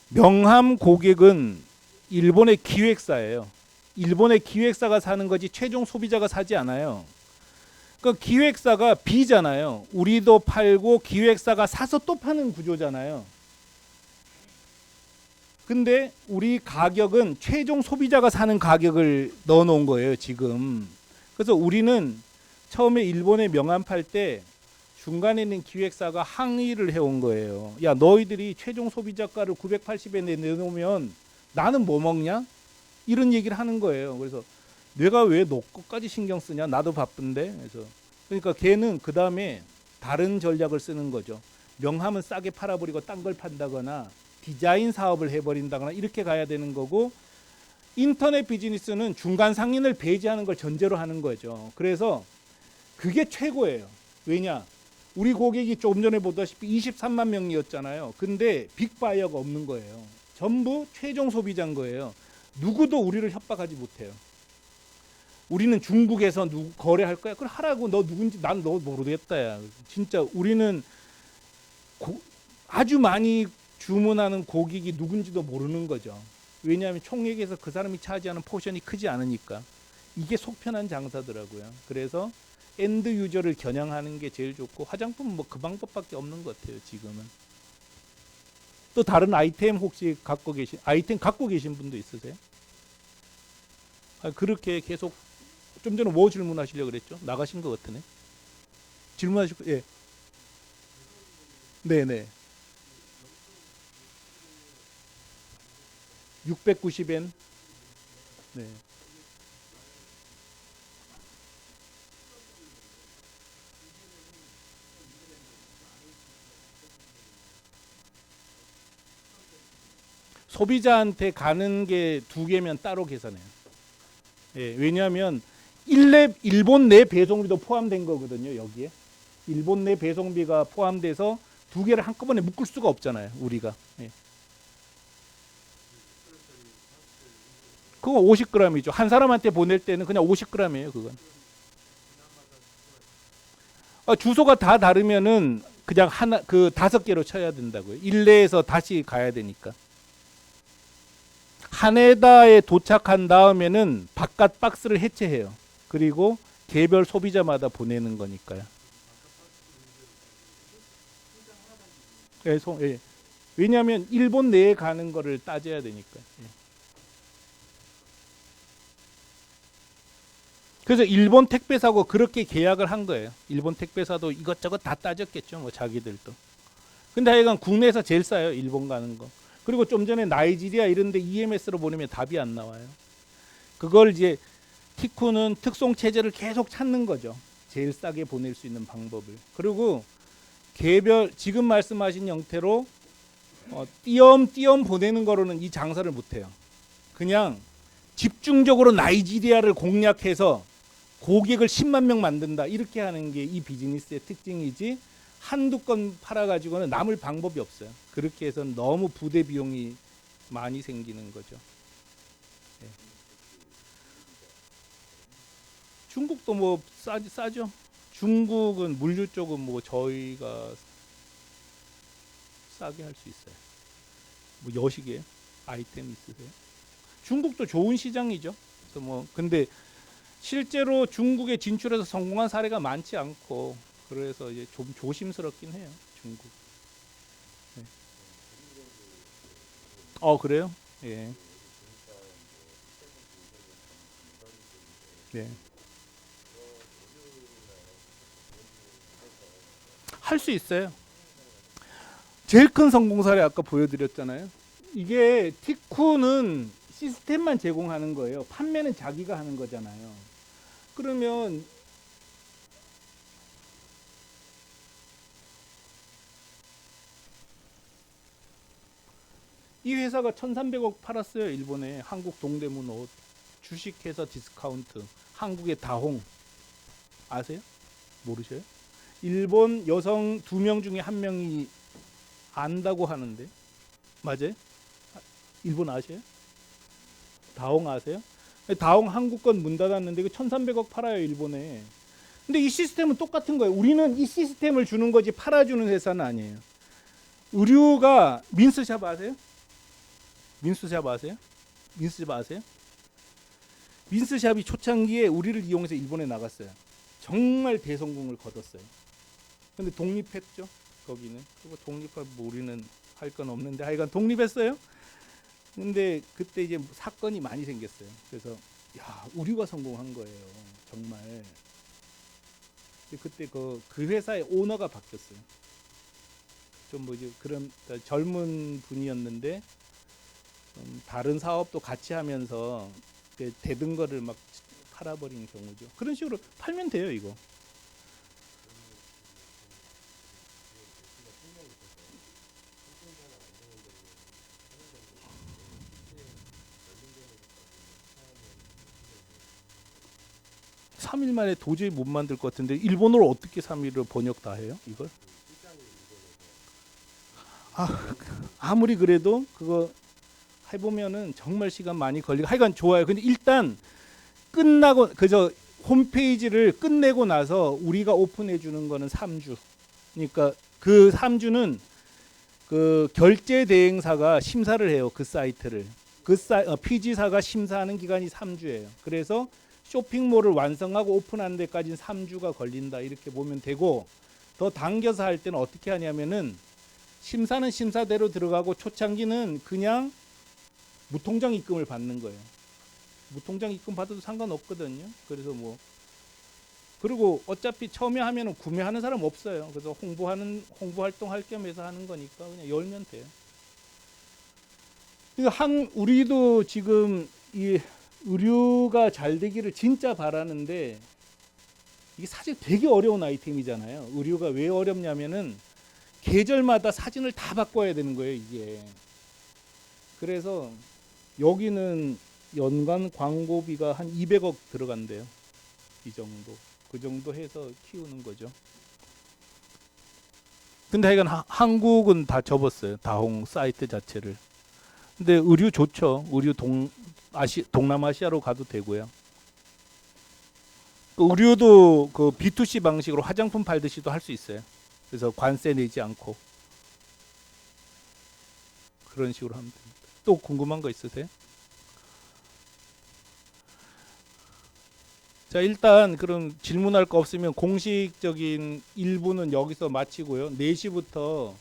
[SPEAKER 1] 명함 고객은 일본의 기획사예요. 일본의 기획사가 사는 거지 최종 소비자가 사지 않아요. 그러니까 기획사가 B잖아요. 우리도 팔고 기획사가 사서 또 파는 구조잖아요. 근데 우리 가격은 최종 소비자가 사는 가격을 넣어놓은 거예요, 지금. 그래서 우리는 처음에 일본에 명함 팔 때 중간에 있는 기획사가 항의를 해온 거예요. 야, 너희들이 최종 소비자가를 980에 내놓으면 나는 뭐 먹냐? 이런 얘기를 하는 거예요. 그래서 내가 왜 너 것까지 신경 쓰냐? 나도 바쁜데. 그래서 그러니까 걔는 그 다음에 다른 전략을 쓰는 거죠. 명함은 싸게 팔아버리고 딴 걸 판다거나 디자인 사업을 해버린다거나 이렇게 가야 되는 거고, 인터넷 비즈니스는 중간 상인을 배제하는 걸 전제로 하는 거죠. 그래서 그게 최고예요. 왜냐? 우리 고객이 조금 전에 보다시피 23만 명이었잖아요. 근데 빅바이어가 없는 거예요. 전부 최종 소비자인 거예요. 누구도 우리를 협박하지 못해요. 우리는 중국에서 거래할 거야. 그걸 하라고. 너 누군지 난 너 모르겠다. 야. 진짜 우리는 아주 많이 주문하는 고객이 누군지도 모르는 거죠. 왜냐하면 총액에서 그 사람이 차지하는 포션이 크지 않으니까. 이게 속편한 장사더라고요. 그래서 엔드 유저를 겨냥하는 게 제일 좋고, 화장품은 뭐 그 방법밖에 없는 것 같아요, 지금은. 또 다른 아이템 혹시 갖고 계신 분도 있으세요? 그렇게 계속. 좀 전에 뭐 질문하시려고 그랬죠? 나가신 것 같으네. 질문하실 거. 예. 네네. 690엔. 네. 소비자한테 가는 게 두 개면 따로 계산해요. 예, 왜냐하면 일본 내 배송비도 포함된 거거든요. 여기에 일본 내 배송비가 포함돼서 두 개를 한꺼번에 묶을 수가 없잖아요. 우리가. 예. 그거 50g이죠. 한 사람한테 보낼 때는 그냥 50g이에요. 그건. 주소가 다 다르면은 그냥 하나 그 5개로 쳐야 된다고요. 일내에서 다시 가야 되니까. 하네다에 도착한 다음에는 바깥 박스를 해체해요. 그리고 개별 소비자마다 보내는 거니까요. 예, 예. 왜냐하면 일본 내에 가는 거를 따져야 되니까. 예. 그래서 일본 택배사하고 그렇게 계약을 한 거예요. 일본 택배사도 이것저것 다 따졌겠죠. 뭐 자기들도. 근데 하여간 국내에서 제일 싸요. 일본 가는 거. 그리고 좀 전에 나이지리아 이런 데 EMS로 보내면 답이 안 나와요. 그걸 이제 티쿠는 특송 체제를 계속 찾는 거죠. 제일 싸게 보낼 수 있는 방법을. 그리고 개별 지금 말씀하신 형태로 띄엄띄엄 보내는 거로는 이 장사를 못 해요. 그냥 집중적으로 나이지리아를 공략해서 고객을 10만 명 만든다. 이렇게 하는 게 이 비즈니스의 특징이지 한두 건 팔아가지고는 남을 방법이 없어요. 그렇게 해서는 너무 부대 비용이 많이 생기는 거죠. 네. 중국도 뭐 싸죠. 중국은 물류 쪽은 뭐 저희가 싸게 할 수 있어요. 뭐 여식에 아이템 있으세요? 중국도 좋은 시장이죠. 그래서 뭐 근데 실제로 중국에 진출해서 성공한 사례가 많지 않고 그래서 이제 좀 조심스럽긴 해요. 중국. 네. 그래요? 예. 네. 할 수 있어요. 제일 큰 성공 사례 아까 보여드렸잖아요. 이게 티쿠는 시스템만 제공하는 거예요. 판매는 자기가 하는 거잖아요. 그러면 이 회사가 1,300억 팔았어요. 일본에 한국 동대문 옷 주식회사 디스카운트 한국의 다홍 아세요? 모르셔요? 일본 여성 2명 중에 1명이 안다고 하는데 맞아요? 일본 아세요? 다홍 아세요? 다홍 한국 건 문 닫았는데 1,300억 팔아요 일본에. 근데 이 시스템은 똑같은 거예요. 우리는 이 시스템을 주는 거지 팔아주는 회사는 아니에요. 의류가 민스샵 아세요? 민스샵 아세요? 민스샵 아세요? 민스샵이 초창기에 우리를 이용해서 일본에 나갔어요. 정말 대성공을 거뒀어요. 근데 독립했죠. 거기는. 그리고 독립하고 뭐 우리는 할 건 없는데 하여간 독립했어요. 근데 그때 이제 사건이 많이 생겼어요. 그래서 야 우리가 성공한 거예요. 정말. 그때 그 회사의 오너가 바뀌었어요. 좀 뭐지 그런 젊은 분이었는데 다른 사업도 같이 하면서 대든 거를 막 팔아버리는 경우죠. 그런 식으로 팔면 돼요 이거. 삼 일 만에 도저히 못 만들 것 같은데 일본어로 어떻게 3일을 번역 다 해요? 이걸? 아무리 그래도 그거 해보면은 정말 시간 많이 걸리고 하여간 좋아요. 근데 일단 끝나고 그저 홈페이지를 끝내고 나서 우리가 오픈해 주는 거는 3주. 그러니까 그 3주는 그 결제 대행사가 심사를 해요. 그 사이트를. PG사가 심사하는 기간이 3주예요. 그래서 쇼핑몰을 완성하고 오픈하는 데까지는 3주가 걸린다. 이렇게 보면 되고 더 당겨서 할 때는 어떻게 하냐면은 심사는 심사대로 들어가고 초창기는 그냥 무통장 입금을 받는 거예요. 무통장 입금 받아도 상관없거든요. 그래서 뭐 그리고 어차피 처음에 하면은 구매하는 사람 없어요. 그래서 홍보 활동할 겸해서 하는 거니까 그냥 열면 돼요. 우리도 지금 이 의류가 잘 되기를 진짜 바라는데 이게 사실 되게 어려운 아이템이잖아요. 의류가 왜 어렵냐면은 계절마다 사진을 다 바꿔야 되는 거예요, 이게. 그래서 여기는 연간 광고비가 한 200억 들어간대요. 이 정도. 그 정도 해서 키우는 거죠. 근데 하여간 한국은 다 접었어요. 다홍 사이트 자체를. 근데 의류 좋죠. 의류 동남아시아로 가도 되고요. 그 의류도 그 B2C 방식으로 화장품 팔듯이도 할 수 있어요. 그래서 관세 내지 않고 그런 식으로 하면 됩니다. 또 궁금한 거 있으세요? 자, 일단 그럼 질문할 거 없으면 공식적인 1부는 여기서 마치고요. 4시부터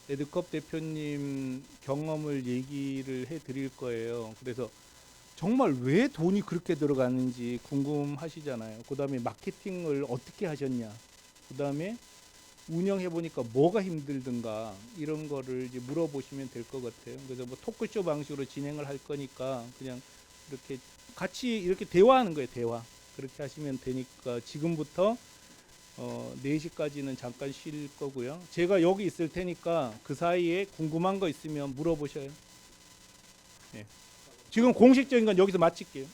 [SPEAKER 1] 레드컵 대표님 경험을 얘기를 해 드릴 거예요. 그래서 정말 왜 돈이 그렇게 들어가는지 궁금하시잖아요. 그다음에 마케팅을 어떻게 하셨냐. 그다음에 운영해 보니까 뭐가 힘들든가 이런 거를 이제 물어보시면 될 것 같아요. 그래서 뭐 토크쇼 방식으로 진행을 할 거니까 그냥 이렇게 같이 이렇게 대화하는 거예요. 대화. 그렇게 하시면 되니까 지금부터 4시까지는 잠깐 쉴 거고요. 제가 여기 있을 테니까 그 사이에 궁금한 거 있으면 물어보셔요. 예. 지금 공식적인 건 여기서 마칠게요.